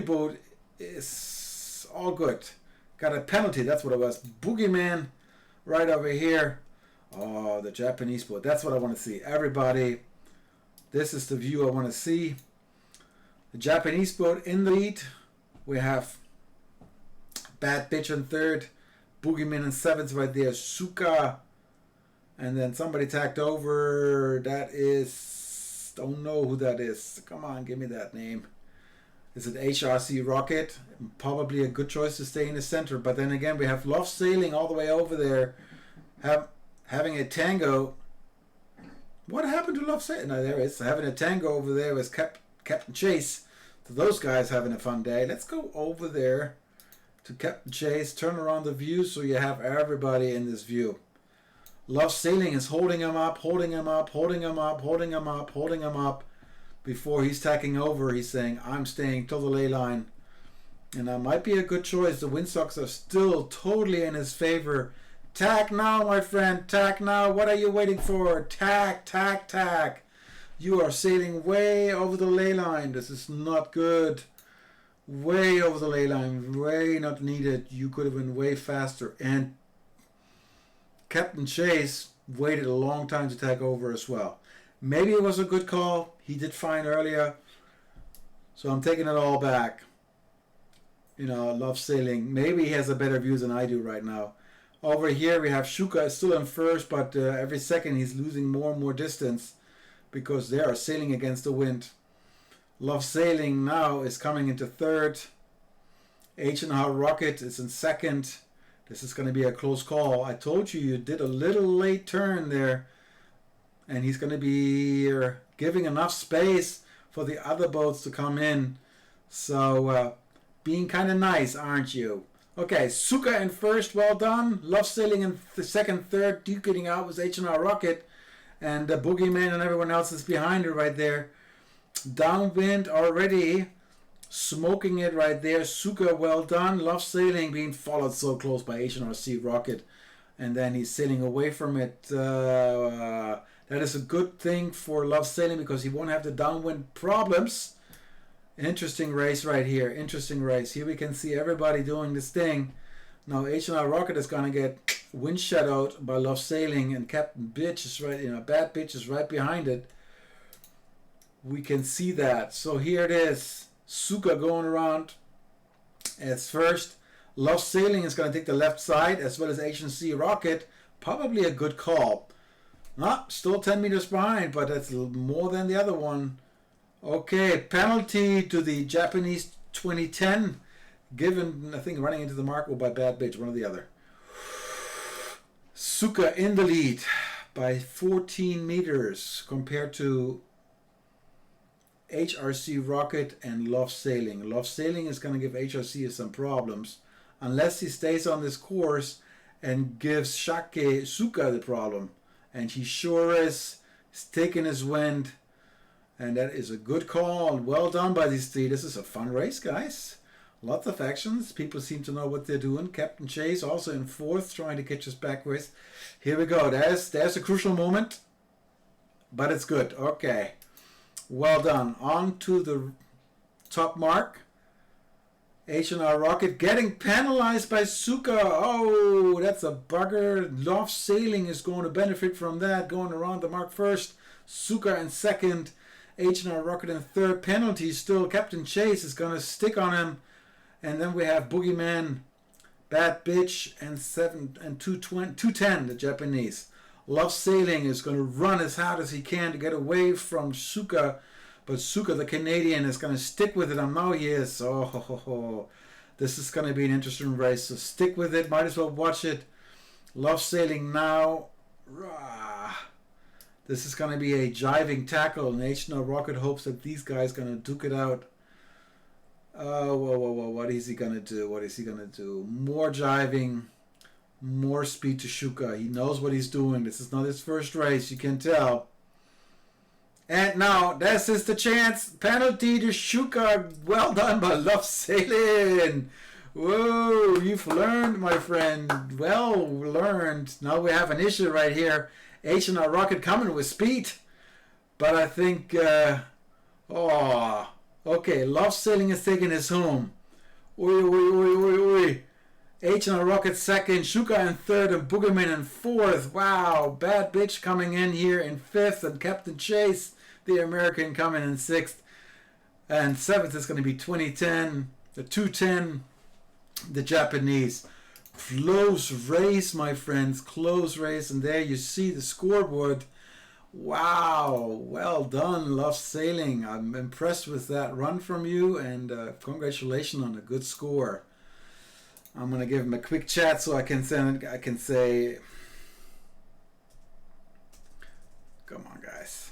A: boat is all good. Got a penalty, that's what it was. Boogeyman right over here. Oh, the Japanese boat. That's what I want to see. Everybody, this is the view I want to see. The Japanese boat in the lead. We have Bad Bitch in third. Boogeyman in seventh right there. Suka. And then somebody tacked over. That is... Don't know who that is. Come on, give me that name. Is it HRC Rocket? Probably a good choice to stay in the center. But then again, we have Love Sailing all the way over there. Having a tango. What happened to Love Sailing? No, there it is. Having a tango over there was Captain Chase. So those guys having a fun day. Let's go over there to Captain Chase. Turn around the view so you have everybody in this view. Love Sailing is holding him up, holding him up, holding him up, holding him up, holding him up. Before he's tacking over, he's saying, I'm staying till the ley line. And that might be a good choice. The windsocks are still totally in his favor. Tack now, my friend. Tack now. What are you waiting for? Tack, tack, tack. You are sailing way over the ley line. This is not good. Way over the ley line. Way not needed. You could have been way faster. And Captain Chase waited a long time to tack over as well. Maybe it was a good call. He did fine earlier. So I'm taking it all back. You know, Love Sailing. Maybe he has a better view than I do right now. Over here we have Shuka still in first, but every second he's losing more and more distance because they are sailing against the wind. Love Sailing now is coming into third. H&R Rocket is in second. This is going to be a close call. I told you did a little late turn there. And he's going to be giving enough space for the other boats to come in. So, being kind of nice, aren't you? Okay, Suka in first, well done. Love Sailing in the second, third. Duking out with H&R Rocket. And the Boogeyman and everyone else is behind her right there. Downwind already. Smoking it right there. Suka, well done. Love Sailing being followed so close by H&RC Rocket. And then he's sailing away from it. That is a good thing for Love Sailing because he won't have the downwind problems. Interesting race right here. Interesting race. Here we can see everybody doing this thing. Now H&R Rocket is going to get wind shadowed by Love Sailing, and Captain Bitch is right, Bad Bitch is right behind it. We can see that. So here it is. Suka going around as first. Love Sailing is going to take the left side as well as H&C Rocket. Probably a good call. Still 10 meters behind, but that's more than the other one. Okay, penalty to the Japanese 2010. Given, I think, running into the mark by Bad Bitch, one or the other. Suka in the lead by 14 meters compared to HRC Rocket and Love Sailing. Love Sailing is going to give HRC some problems unless he stays on this course and gives Shake Suka the problem. And he sure is. He's taking his wind. And that is a good call. Well done by these three. This is a fun race, guys. Lots of actions. People seem to know what they're doing. Captain Chase also in fourth, trying to catch us backwards. Here we go. There's a crucial moment. But it's good. Okay. Well done. On to the top mark. H&R Rocket getting penalized by Suka. Oh, that's a bugger. Love Sailing is going to benefit from that. Going around the mark first. Suka in second. H&R Rocket in third. Penalty still. Captain Chase is going to stick on him. And then we have Boogeyman, Bad Bitch, and 210, the Japanese. Love Sailing is going to run as hard as he can to get away from Suka. But Suka, the Canadian, is going to stick with it. I know he is. Oh, this is going to be an interesting race. So stick with it. Might as well watch it. Love Sailing now. This is going to be a jiving tackle. And H&R Rocket hopes that these guys are going to duke it out. Whoa. What is he going to do? What is he going to do? More jiving. More speed to Shuka. He knows what he's doing. This is not his first race. You can tell. And now, this is the chance. Penalty to Shuka. Well done by Love Sailing. Whoa, you've learned, my friend. Well learned. Now we have an issue right here. H&R Rocket coming with speed. But I think... okay, Love Sailing is taking his home. H&R Rocket second, Shuka in third, and Boogeyman in fourth. Wow, Bad Bitch coming in here in fifth, and Captain Chase, the American, coming in sixth. And seventh is going to be 2010, the 210, the Japanese. Close race, my friends, close race. And there you see the scoreboard. Wow, well done, Love Sailing. I'm impressed with that run from you, and congratulations on a good score. I'm gonna give him a quick chat so I can say, come on, guys.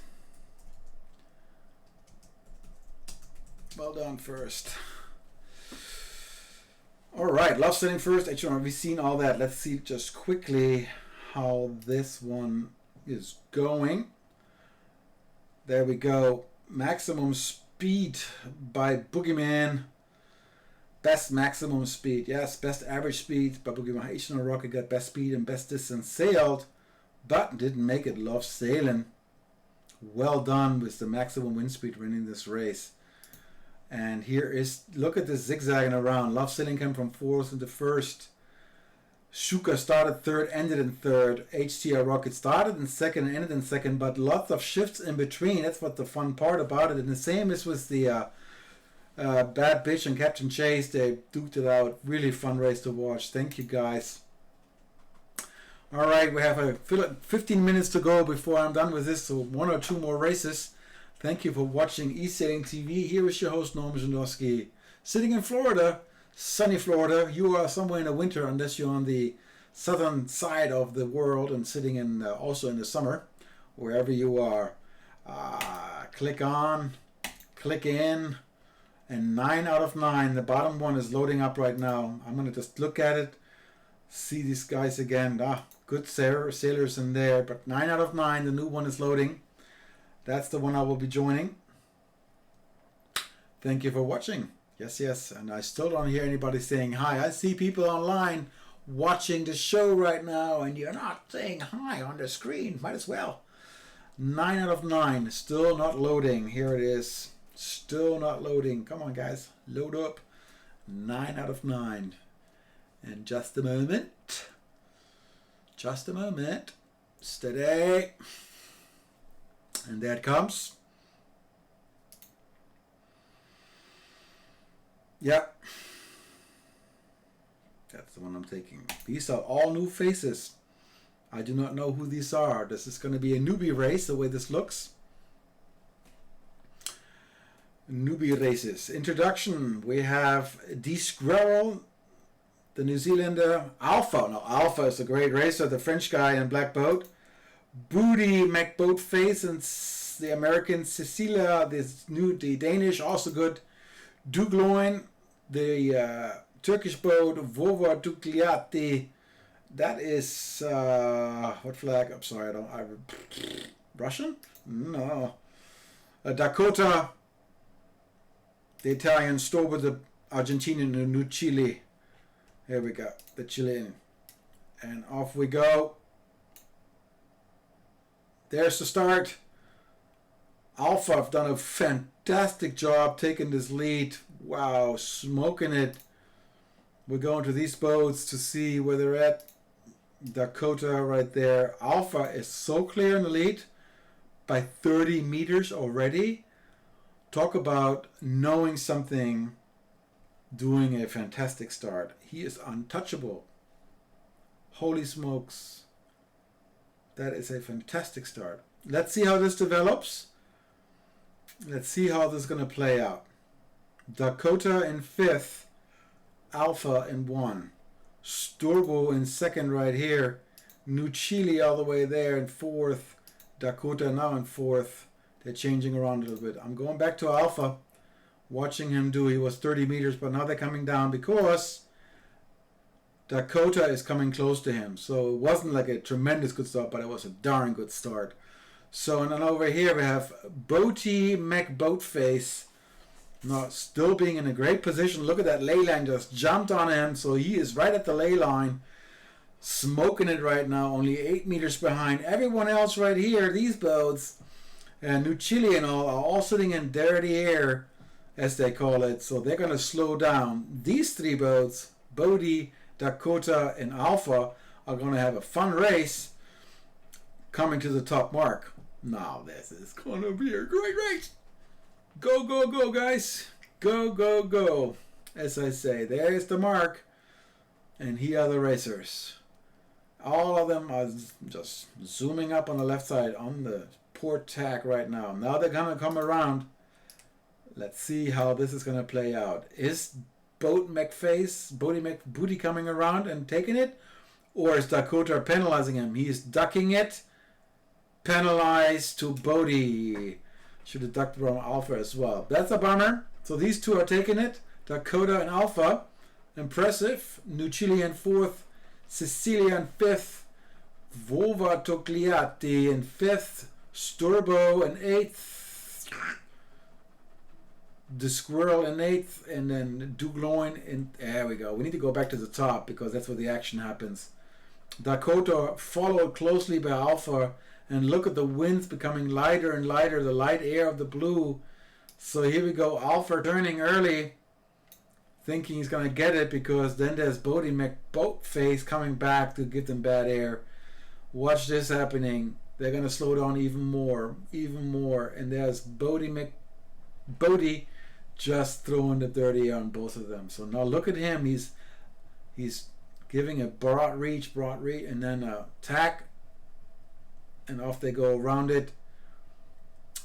A: Well done first. All right, Love Sailing first. H1, we've seen all that. Let's see just quickly how this one is going. There we go. Maximum speed by Boogeyman. Best maximum speed. Yes, best average speed by Boogeyman. H&R Rocket got best speed and best distance sailed, but didn't make it. Love Sailing. Well done with the maximum wind speed winning this race. And here is, look at this zigzagging around. Love Sailing came from fourth into first. Shuka started third, ended in third. HTR Rocket started in second and ended in second, but lots of shifts in between. That's what the fun part about it. And the same is with the Bad Bitch and Captain Chase. They duked it out. Really fun race to watch. Thank you, guys. All right, we have 15 minutes to go before I'm done with this, so one or two more races. Thank you for watching eSailing TV. Here is your host, Norman Zandowski, sitting in Florida. Sunny Florida. You are somewhere in the winter unless you're on the southern side of the world and sitting in also in the summer, wherever you are. Click on, click in, and 9 out of 9. The bottom one is loading up right now. I'm going to just look at it, see these guys again. Good sailors in there, but 9 out of 9, the new one is loading. That's the one I will be joining. Thank you for watching. Yes, and I still don't hear anybody saying hi. I see people online watching the show right now, and you're not saying hi on the screen. Might as well. 9 out of 9, still not loading. Here it is, still not loading. Come on, guys, load up. 9 out of 9. And just a moment. Steady. And there it comes. Yeah, that's the one I'm taking. These are all new faces. I do not know who these are. This is going to be a newbie race, the way this looks. Newbie races. Introduction. We have D Squirrel, the New Zealander. Alpha. No, Alpha is a great racer. The French guy in black boat. Booty McBoatface and the American Cecilia. The Danish, also good. Dugloin. The Turkish boat. Vova Dugliati. That is what flag? I'm sorry, Russian? No. Dakota. The Italian. Stober, the Argentinian, the New Chile. Here we go, the Chilean. And off we go. There's the start. Alpha have done a fantastic job taking this lead. Wow, smoking it. We're going to these boats to see where they're at. Dakota right there. Alpha is so clear in the lead by 30 meters already. Talk about knowing something, doing a fantastic start. He is untouchable. Holy smokes. That is a fantastic start. Let's see how this develops. Let's see how this is going to play out. Dakota in 5th. Alpha in 1. Sturbo in 2nd right here. New Chile all the way there in 4th. Dakota now in 4th. They're changing around a little bit. I'm going back to Alpha. Watching him do. He was 30 meters, but now they're coming down because Dakota is coming close to him. So it wasn't like a tremendous good start, but it was a darn good start. So, and then over here we have Boaty McBoatface. Now still being in a great position. Look at that ley line, just jumped on him. So he is right at the ley line. Smoking it right now, only 8 meters behind. Everyone else right here, these boats, and New Chile and all, are all sitting in dirty air, as they call it. So they're going to slow down. These 3 boats, Bodie, Dakota, and Alpha, are going to have a fun race coming to the top mark. Now this is going to be a great race. Go, go, go, guys. Go, go, go. As I say, there's the mark. And here are the racers. All of them are just zooming up on the left side on the port tack right now. Now they're going to come around. Let's see how this is going to play out. Is Booty coming around and taking it? Or is Dakota penalizing him? He's ducking it. Penalized to Bodie. Should have ducked from Alpha as well. That's a bummer. So these 2 are taking it. Dakota and Alpha. Impressive. New Chile in 4th. Cecilia in 5th. Vova Togliatti in 5th. Sturbo in 8th. The Squirrel in 8th. And then Dugloin in... There we go. We need to go back to the top because that's where the action happens. Dakota followed closely by Alpha. And look at the winds becoming lighter and lighter. The light air of the blue. So here we go. Alpha turning early. Thinking he's going to get it because then there's Bodie McBoatface coming back to give them bad air. Watch this happening. They're going to slow down even more. And there's Bodie just throwing the dirty air on both of them. So now look at him. He's giving a broad reach, and then a tack. And off they go around it.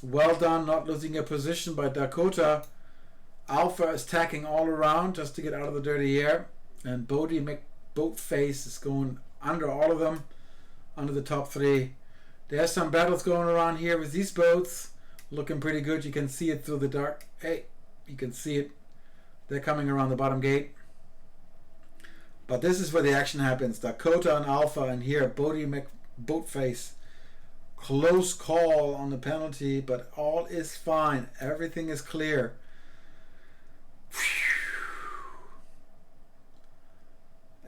A: Well done, not losing a position by Dakota. Alpha is tacking all around just to get out of the dirty air. And Bodie McBoatface is going under all of them, under the top 3. There's some battles going around here with these boats. Looking pretty good. You can see it through the dark. Hey, you can see it. They're coming around the bottom gate. But this is where the action happens. Dakota and Alpha, and here Bodie McBoatface. Close call on the penalty, but all is fine. Everything is clear.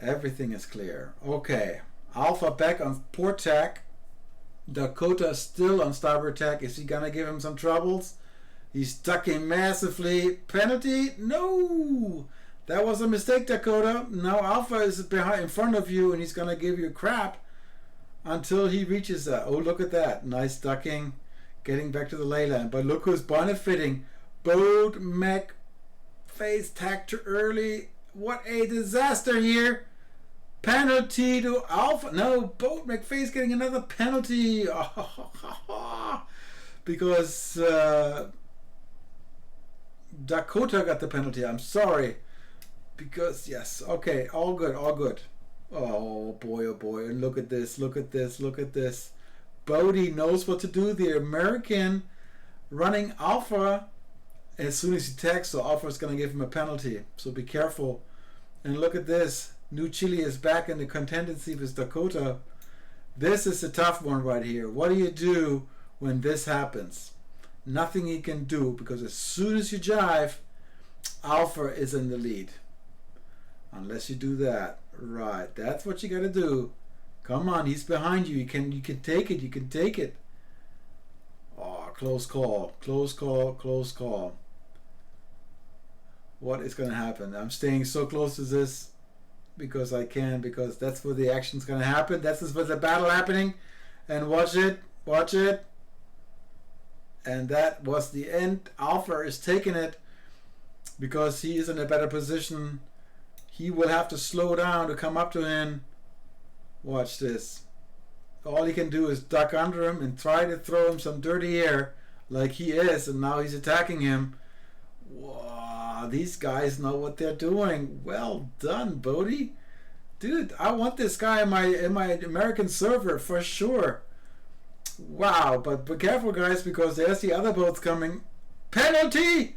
A: Everything is clear. Okay. Alpha back on port tack. Dakota still on starboard tack. Is he gonna give him some troubles? He's ducking massively. Penalty? No! That was a mistake, Dakota. Now Alpha is behind in front of you and he's gonna give you crap until he reaches that. Oh, look at that. Nice ducking. Getting back to the ley line. But look who's benefiting. Boat McFace tacked too early. What a disaster here. Penalty to Alpha. No, Boat McFace getting another penalty. Because Dakota got the penalty. I'm sorry. Because, yes, okay, all good, all good. Oh boy, oh boy, and look at this, look at this, look at this. Bodie knows what to do. The American running Alpha as soon as he tags, so Alpha is going to give him a penalty. So be careful. And look at this. New Chile is back in the contendency with Dakota. This is a tough one right here. What do you do when this happens? Nothing he can do, because as soon as you jive, Alpha is in the lead. Unless you do that. Right. That's what you got to do. Come on, he's behind you. You can take it. You can take it. Oh, close call. Close call. Close call. What is going to happen? I'm staying so close to this because I can, because that's where the action's going to happen. That's where the battle happening. And watch it. Watch it. And that was the end. Alpha is taking it because he is in a better position. He will have to slow down to come up to him. Watch this. All he can do is duck under him and try to throw him some dirty air like he is, and now he's attacking him. Wow, these guys know what they're doing. Well done, Bodie. Dude, I want this guy in my American server for sure. Wow, but be careful, guys, because there's the other boats coming. Penalty!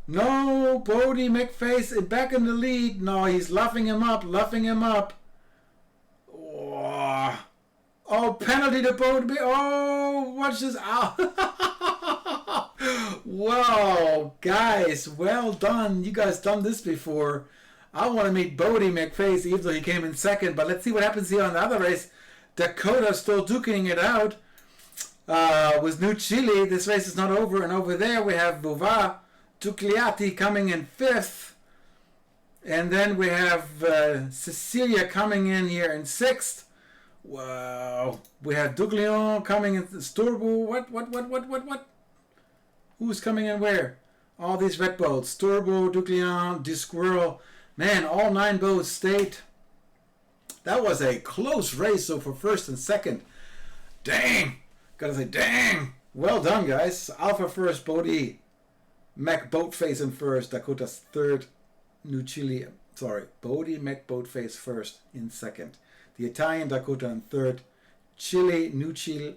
A: No, Bodie McFace back in the lead. No, he's luffing him up, luffing him up. Oh, penalty to Bodie. Oh, watch this out. Wow, guys, well done. You guys done this before. I want to meet Bodie McFace, even though he came in second. But let's see what happens here on the other race. Dakota still duking it out with New Chile. This race is not over. And over there we have Vova Ducliati coming in fifth. And then we have Cecilia coming in here in sixth. Wow. We have Duglion coming in Sturbo. What? Who's coming in where? All these red boats. Sturbo, Duglion, Disquirrel. Man, all 9 boats stayed. That was a close race, so for first and second. Dang. Gotta say, dang. Well done, guys. Alpha first, Bodie. Mac Boatface in first. Dakota's third. New Chile. Sorry. Bodie Mac Boatface first in second. The Italian Dakota in third. Chile, New Chile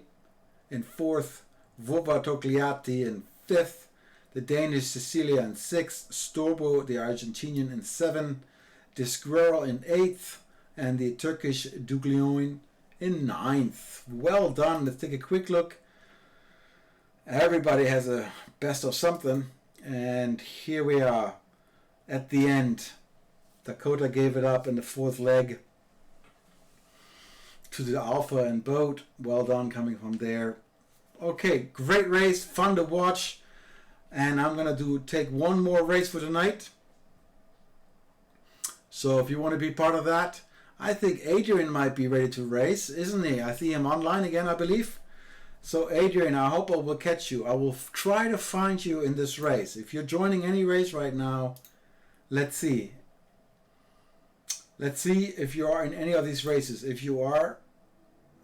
A: in fourth. Vova Togliatti in fifth. The Danish Cecilia in sixth. Storbo, the Argentinian, in seventh. Disquirrel in eighth. And the Turkish Duglion in ninth. Well done. Let's take a quick look. Everybody has a best of something. And here we are at the end. Dakota gave it up in the fourth leg to the Alpha and boat. Well done coming from there. Okay, great race. Fun to watch. And I'm going to take one more race for tonight. So if you want to be part of that, I think Adrian might be ready to race, isn't he? I see him online again, I believe. So Adrian, I hope I will catch you. I will try to find you in this race. If you're joining any race right now, let's see. Let's see if you are in any of these races. If you are,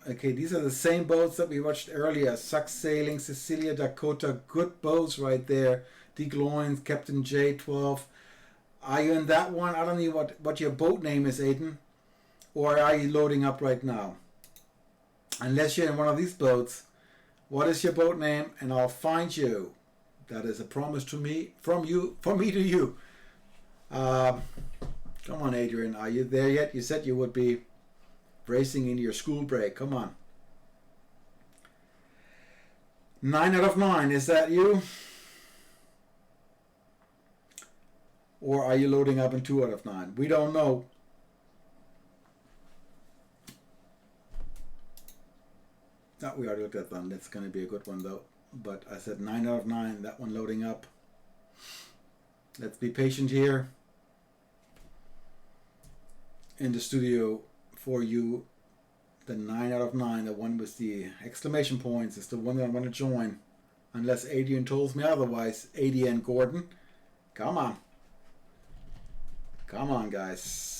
A: okay, these are the same boats that we watched earlier. eSailing, Cecilia, Dakota, good boats right there. DeGloin, Captain J12. Are you in that one? I don't know what your boat name is, Aiden. Or are you loading up right now? Unless you're in one of these boats, what is your boat name? And I'll find you. That is a promise to me, from me to you. Come on, Adrian. Are you there yet? You said you would be racing in your school break. Come on. 9 out of 9. Is that you? Or are you loading up in 2 out of 9? We don't know. No, we already looked at them. That's going to be a good one, though. But I said 9 out of 9. That one loading up. Let's be patient here in the studio for you. The 9 out of 9, the one with the exclamation points, is the one that I want to join. Unless Adrian tells me otherwise. Adrian Gordon. Come on. Come on, guys.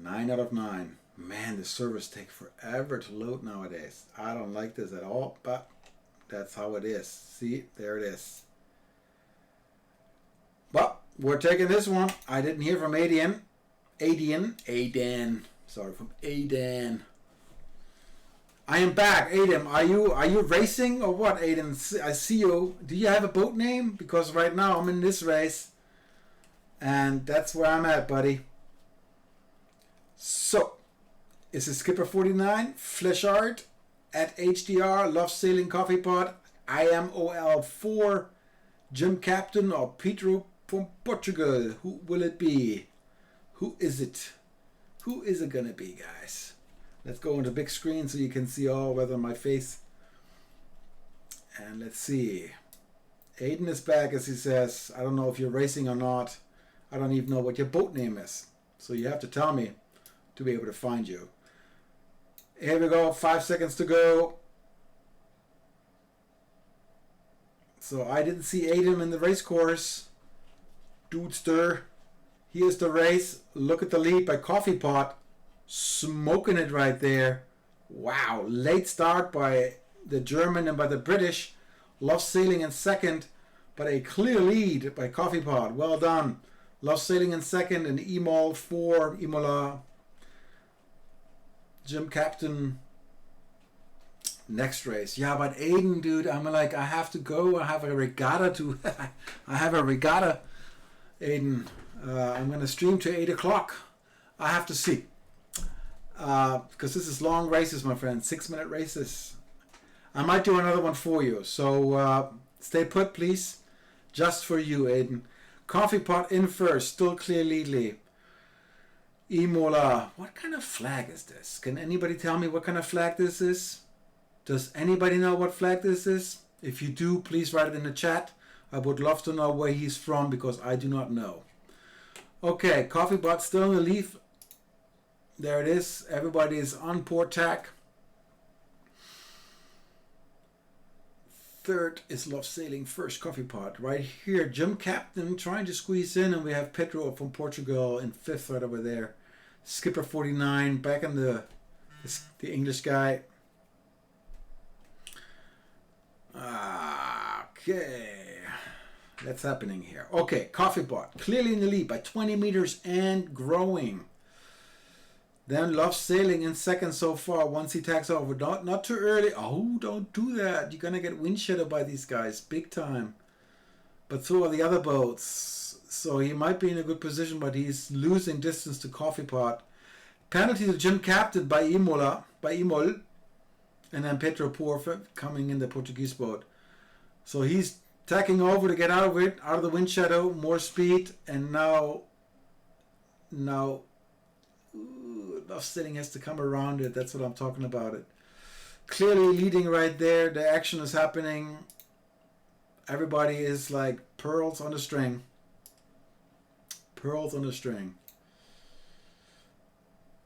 A: 9 out of 9. Man, the servers take forever to load nowadays. I don't like this at all, but That's how it is. See, there it is. But we're taking this one. I didn't hear from Aiden. Sorry, from Aiden. I am back. Aiden, are you racing or what, Aiden? I see you. Do you have a boat name? Because right now I'm in this race. And that's where I'm at, buddy. So, is it Skipper 49, Fleshart, at HDR, Love Sailing Coffee Pot, IMOL4, Jim Captain, or Pedro from Portugal? Who will it be? Who is it? Who is it gonna be, guys? Let's go on the big screen so you can see all weather on my face. And let's see. Aiden is back, as he says. I don't know if you're racing or not. I don't even know what your boat name is. So you have to tell me to be able to find you. Here we go, 5 seconds to go. So I didn't see Aiden in the race course. Dudester. Here's the race. Look at the lead by Coffee Pot. Smoking it right there. Wow, late start by the German and by the British. Love Sailing in second, but a clear lead by Coffee Pot. Well done. Love Sailing in second and Emol 4, Imola. Jim Captain. Next race. Yeah, but Aiden, dude, I'm like, I have to go. I have a regatta to... I have a regatta, Aiden. I'm going to stream to 8 o'clock. I have to see. Because this is long races, my friend. 6-minute races. I might do another one for you. So stay put, please. Just for you, Aiden. Coffee Pot in first. Still clear leadly. Imola. What kind of flag is this? Can anybody tell me what kind of flag this is? Does anybody know what flag this is? If you do, please write it in the chat. I would love to know where he's from because I do not know. Okay, Coffee Pot still in the lead. There it is. Everybody is on port tack. Third is Love Sailing, first Coffee Pot. Right here, Jim Captain trying to squeeze in, and we have Pedro from Portugal in fifth right over there. Skipper 49 back in the English guy. Okay, that's happening here. Okay, Coffee Pot clearly in the lead by 20 meters and growing. Then Love Sailing in second so far. Once he tacks over, not too early. Oh, don't do that. You're gonna get wind shadow by these guys, big time. But so are the other boats. So he might be in a good position, but he's losing distance to Coffee Pot. Penalty to Jim Captain by Imol, and then Pedro Por coming in the Portuguese boat. So he's tacking over to get out of it, out of the wind shadow, more speed, and now Love Sailing has to come around it. That's what I'm talking about it. Clearly leading right there. The action is happening. Everybody is like pearls on a string. Pearls on a string.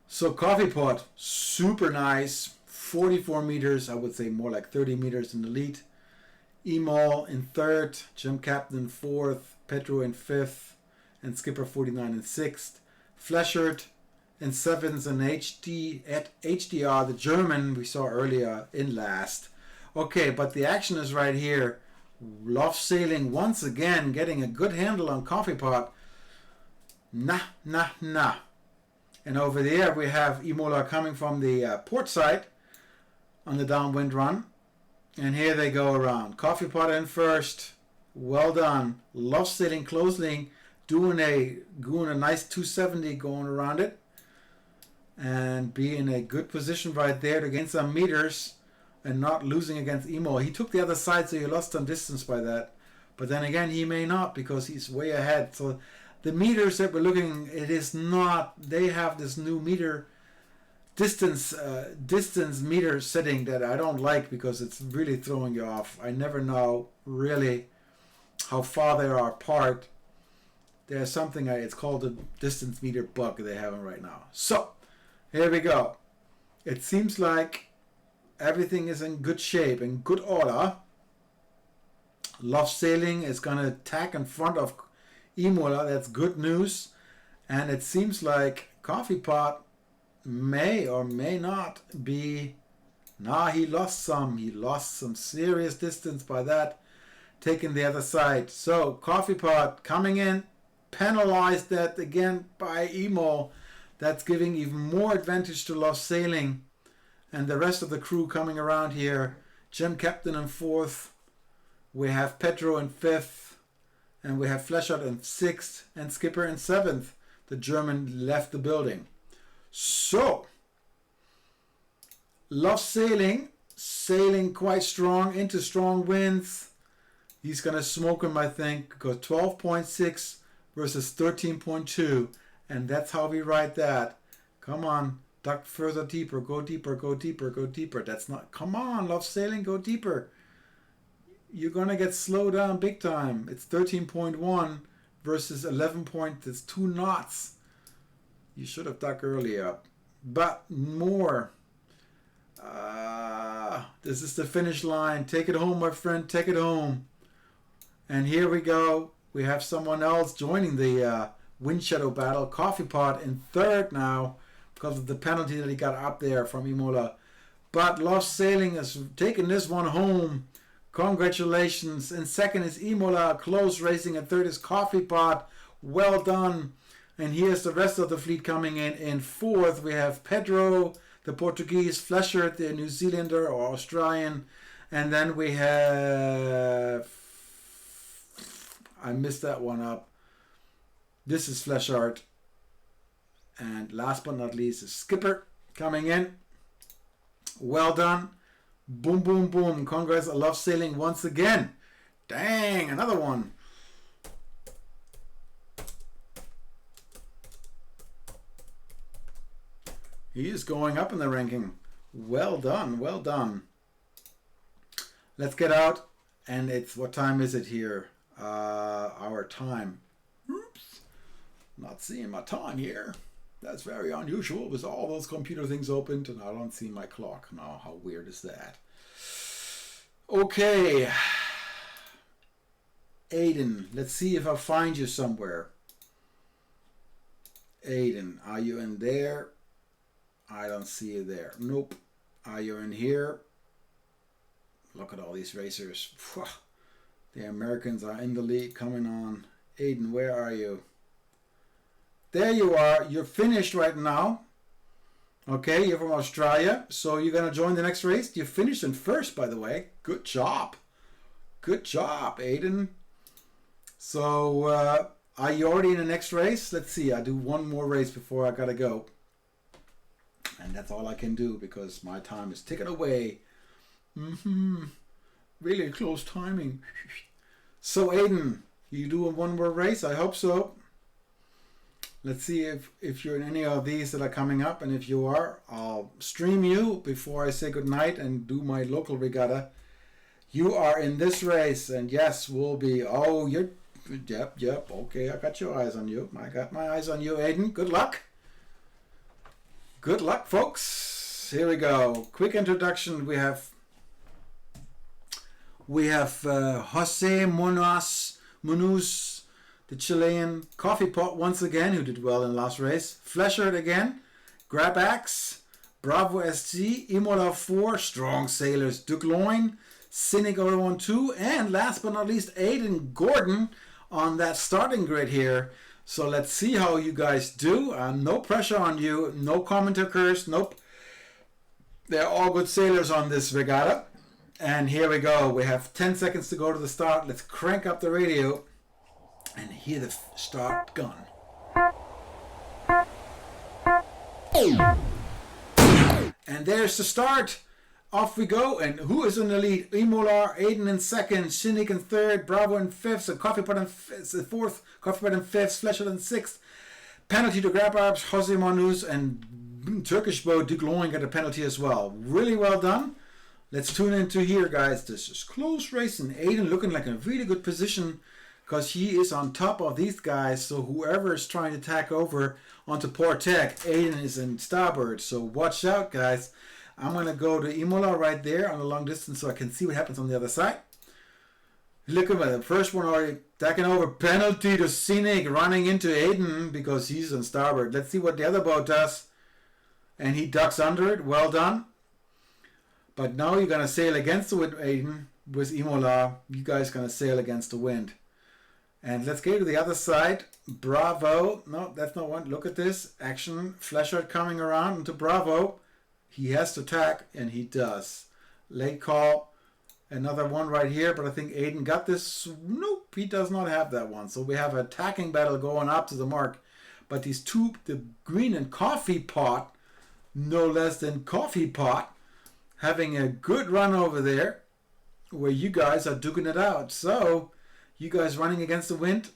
A: So Coffee Pot, super nice. 44 meters, I would say more like 30 meters in the lead. Emol in third, Jim Captain in fourth, Pedro in fifth, and Skipper 49 in sixth. Fleshart in seventh, and HDR, the German we saw earlier, in last. Okay, but the action is right here. Love Sailing once again getting a good handle on Coffee Pot. Nah. And over there we have Imola coming from the port side on the downwind run. And here they go around. Coffee Pot in first. Well done. Love Sailing closely doing a nice 270 going around it. And be in a good position right there to gain some meters and not losing against Emo. He took the other side, so he lost some distance by that. But then again, he may not because he's way ahead. So the meters that we're looking, it is not, they have this new meter distance meter setting that I don't like because it's really throwing you off. I never know really how far they are apart. There's something, it's called a distance meter bug they have right now. So here we go. It seems like everything is in good shape, in good order. Love Sailing is going to tack in front of Imola. That's good news. And it seems like Coffee Pot may or may not be Nah, he lost some. He lost some serious distance by that, taking the other side. So Coffee Pot coming in, penalized that again by Emo. That's giving even more advantage to Love Sailing. And the rest of the crew coming around here. Gem Captain in 4th. We have Petro in 5th. And we have Fleshart in 6th. And Skipper in 7th. The German left the building. So, Love Sailing. Sailing quite strong into strong winds. He's going to smoke him, I think. Because 12.6 versus 13.2. And that's how we write that. Come on. Duck further deeper. Go deeper. Go deeper. Go deeper. That's not... Come on, Love Sailing. Go deeper. You're going to get slowed down big time. It's 13.1 versus 11 point. That's 2 knots. You should have ducked earlier. But more. This is the finish line. Take it home, my friend. Take it home. And here we go. We have someone else joining the wind shadow battle. Coffee Pot in 3rd now because of the penalty that he got up there from Imola. But Love Sailing has taken this one home. Congratulations. In 2nd is Imola. Close racing. In 3rd is Coffee Pot. Well done. And here's the rest of the fleet coming in. In 4th we have Pedro, the Portuguese, Fleshart, the New Zealander or Australian. And then we have... I missed that one up. This is Fleshart. And last but not least is Skipper coming in. Well done. Boom, boom, boom. Congrats. I Love Sailing once again. Dang, another one. He is going up in the ranking. Well done, well done. Let's get out. And it's, what time is it here? Our time. Oops. Not seeing my time here. That's very unusual with all those computer things opened and I don't see my clock. Now, how weird is that? Okay. Aiden, let's see if I find you somewhere. Aiden, are you in there? I don't see you there. Nope. Are you in here? Look at all these racers. The Americans are in the lead coming on. Aiden, where are you? There you are. You're finished right now. Okay, you're from Australia. So you're going to join the next race. You finished in 1st, by the way. Good job. Good job, Aiden. So are you already in the next race? Let's see. I do one more race before I got to go. And that's all I can do because my time is ticking away. Really close timing. So Aiden, you doing one more race? I hope so. Let's see if you're in any of these that are coming up. And if you are, I'll stream you before I say goodnight and do my local regatta. You are in this race. And yes, we'll be... Oh, you're... Yep. Okay, I got your eyes on you. I got my eyes on you, Aiden. Good luck. Good luck, folks. Here we go. Quick introduction. We have Jose Munoz, the Chilean. Coffee Pot once again, who did well in the last race. Fleshart again. Grabax. Bravo SC. Imola 4. Strong Sailors. Ducloin. Cynic 012. And last but not least, Aiden Gordon on that starting grid here. So let's see how you guys do. No pressure on you. No commenter curse. Nope. They're all good sailors on this regatta. And here we go. We have 10 seconds to go to the start. Let's crank up the radio and hear the start gun. And there's the start. Off we go. And who is in the lead? Imola, Aiden in 2nd, Cynic in 3rd, Bravo in 5th, so Coffee Pot in 4th, Coffee Pot in 5th, Fleshart in 6th. Penalty to grab arms, Jose Manus and Turkish boat Ducloin got a penalty as well. Really well done. Let's tune into here, guys. This is close racing. Aiden looking like a really good position because he is on top of these guys. So whoever is trying to tack over onto Port Tech, Aiden is in starboard. So watch out, guys. I'm going to go to Imola right there on the long distance so I can see what happens on the other side. Look at the first one already tacking over. Penalty to Cynic running into Aiden because he's on starboard. Let's see what the other boat does. And he ducks under it. Well done. But now you're going to sail against the wind, Aiden, with Imola. You guys going to sail against the wind. And let's go to the other side. Bravo. No, that's not one. Look at this. Action. Flashard coming around into Bravo. He has to attack, and he does. Late call. Another one right here, but I think Aiden got this. Nope, he does not have that one. So we have an attacking battle going up to the mark. But these two, the green and coffee pot, no less than coffee pot, having a good run over there where you guys are duking it out. So you guys running against the wind.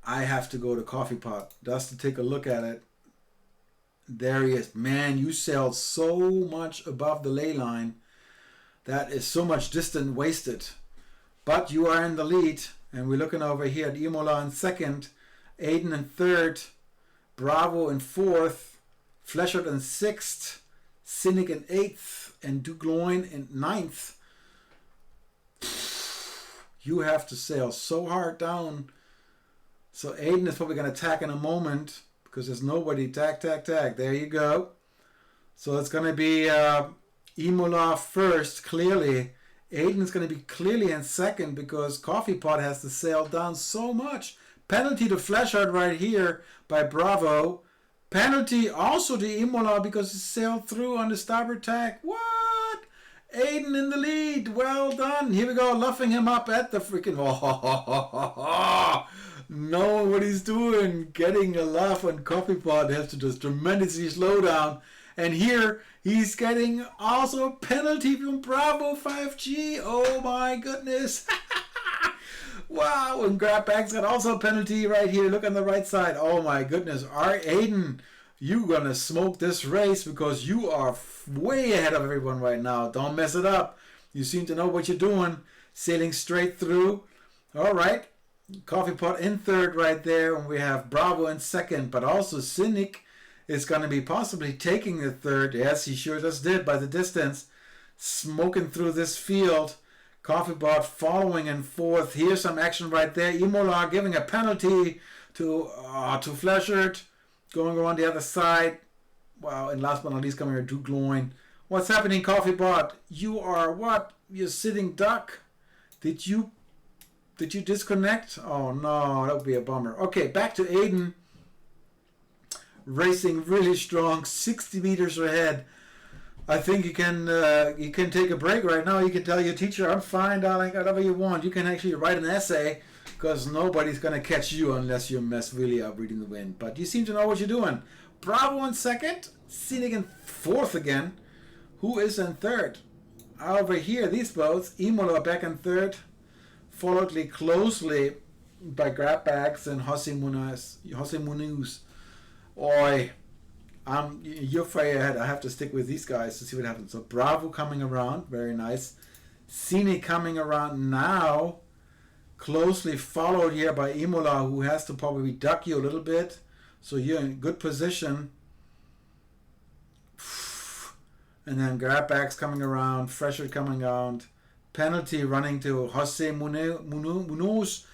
A: I have to go to coffee pot just to take a look at it. There he is. Man, you sailed so much above the ley line. That is so much distance wasted. But you are in the lead. And we're looking over here at Imola in second. Aiden in third. Bravo in fourth. Fleshard in sixth. Cynic in eighth. And Dugloin in ninth. You have to sail so hard down. So Aiden is probably going to attack in a moment. Because there's nobody. Tack. There you go. So it's going to be Imola first, clearly. Aiden's going to be clearly in second because Coffee Pot has to sail down so much. Penalty to Fleshard right here by Bravo. Penalty also to Imola because he sailed through on the starboard tack. What? Aiden in the lead. Well done. Here we go. Luffing him up at the freaking... Know what he's doing. Getting a laugh on Coffee Pot has to just tremendously slow down. And here he's getting also a penalty from Bravo 5G. Oh my goodness. Wow. And Grabback's got also a penalty right here. Look on the right side. Oh my goodness. Aiden, you're going to smoke this race because you are way ahead of everyone right now. Don't mess it up. You seem to know what you're doing. Sailing straight through. All right. Coffee Pot in third right there. And we have Bravo in second. But also Cynic is going to be possibly taking the third. Yes, he sure just did by the distance. Smoking through this field. Coffee Pot following in fourth. Here's some action right there. Imola giving a penalty to Fleshard. Going around the other side. Wow, and last but not least coming here, Dugloin. What's happening, Coffee Pot? You are what? You're sitting duck. Did you disconnect? Oh no, that would be a bummer. Okay, back to Aiden. Racing really strong, 60 meters ahead. I think you can take a break right now. You can tell your teacher, I'm fine, darling, whatever you want. You can actually write an essay because nobody's going to catch you unless you mess really up reading the wind. But you seem to know what you're doing. Bravo in second. Scenic in fourth again. Who is in third? Over here, these boats. Imola back in third. Followed closely by Grabbags and Jose Munoz. Oi, you're far ahead. I have to stick with these guys to see what happens. So Bravo coming around, very nice. Cine coming around now, closely followed here by Imola, who has to probably duck you a little bit. So you're in good position. And then Grabbags coming around, Fresher coming around. Penalty running to Jose Munoz.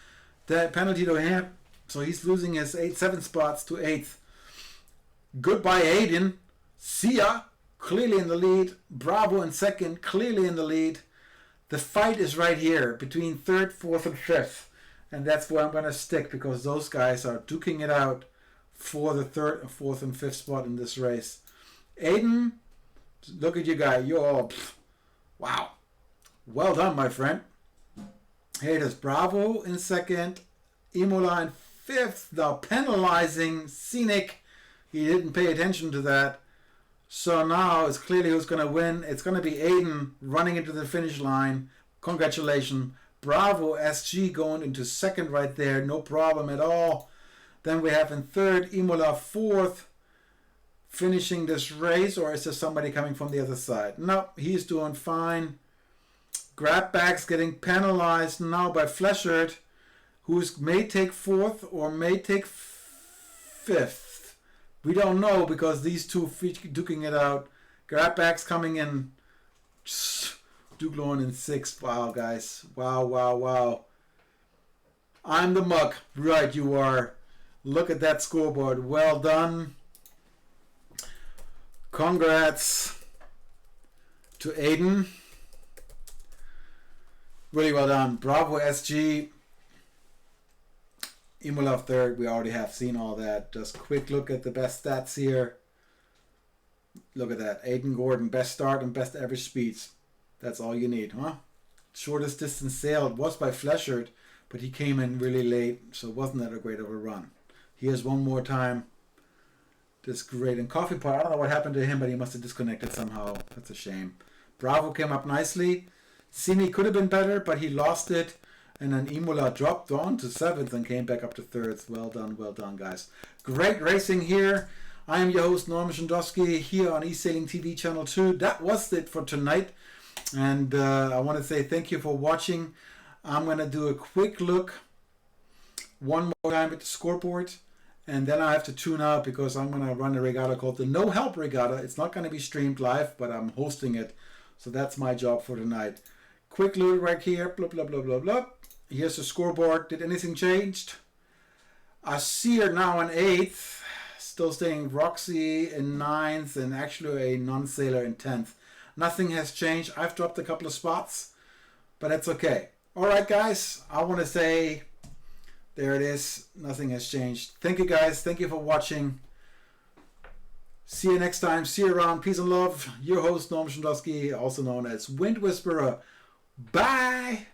A: That penalty to him. So he's losing his 7 spots to 8th. Goodbye, Aiden. See ya. Clearly in the lead. Bravo in second. Clearly in the lead. The fight is right here between 3rd, 4th, and 5th. And that's where I'm going to stick because those guys are duking it out for the 3rd, 4th, and 5th spot in this race. Aiden, look at you guy. You're all... wow. Well done, my friend. Here it is. Bravo in second. Imola in 5th. Now penalizing Scenic. He didn't pay attention to that. So now it's clearly who's going to win. It's going to be Aiden running into the finish line. Congratulations. Bravo SG going into second right there. No problem at all. Then we have in third, Imola 4th. Finishing this race, or is there somebody coming from the other side? No, he's doing fine. Grabbags getting penalized now by Fleshard, who may take 4th or may take 5th. We don't know because these two duking it out. Grabbags coming in. Dugloin in 6th. Wow, guys. Wow. I'm the muck. Right, you are. Look at that scoreboard. Well done. Congrats. to Aiden. Really well done. Bravo SG. Imola third. We already have seen all that. Just quick look at the best stats here. Look at that. Aiden Gordon, best start and best average speeds. That's all you need, huh? Shortest distance sailed was by Fleshard, but he came in really late, so wasn't that a great of a run. Here's one more time. This great. And Coffee Pot, I don't know what happened to him, but he must have disconnected somehow. That's a shame. Bravo came up nicely. Simi could have been better, but he lost it. And then Imola dropped on to 7th and came back up to 3rd. Well done, guys. Great racing here. I am your host, Norman Shondowski, here on eSailing TV Channel 2. That was it for tonight. And I want to say thank you for watching. I'm going to do a quick look one more time at the scoreboard. And then I have to tune out because I'm going to run a regatta called the No Help Regatta. It's not going to be streamed live, but I'm hosting it. So that's my job for tonight. Quick look right here. Blah, blah, blah, blah, blah. Here's the scoreboard. Did anything change? I see her now in 8th. Still staying Roxy in 9th and actually a non-sailor in 10th. Nothing has changed. I've dropped a couple of spots, but that's okay. All right, guys. I want to say there it is. Nothing has changed. Thank you, guys. Thank you for watching. See you next time. See you around. Peace and love. Your host, Norm Shondowski, also known as Wind Whisperer. Bye.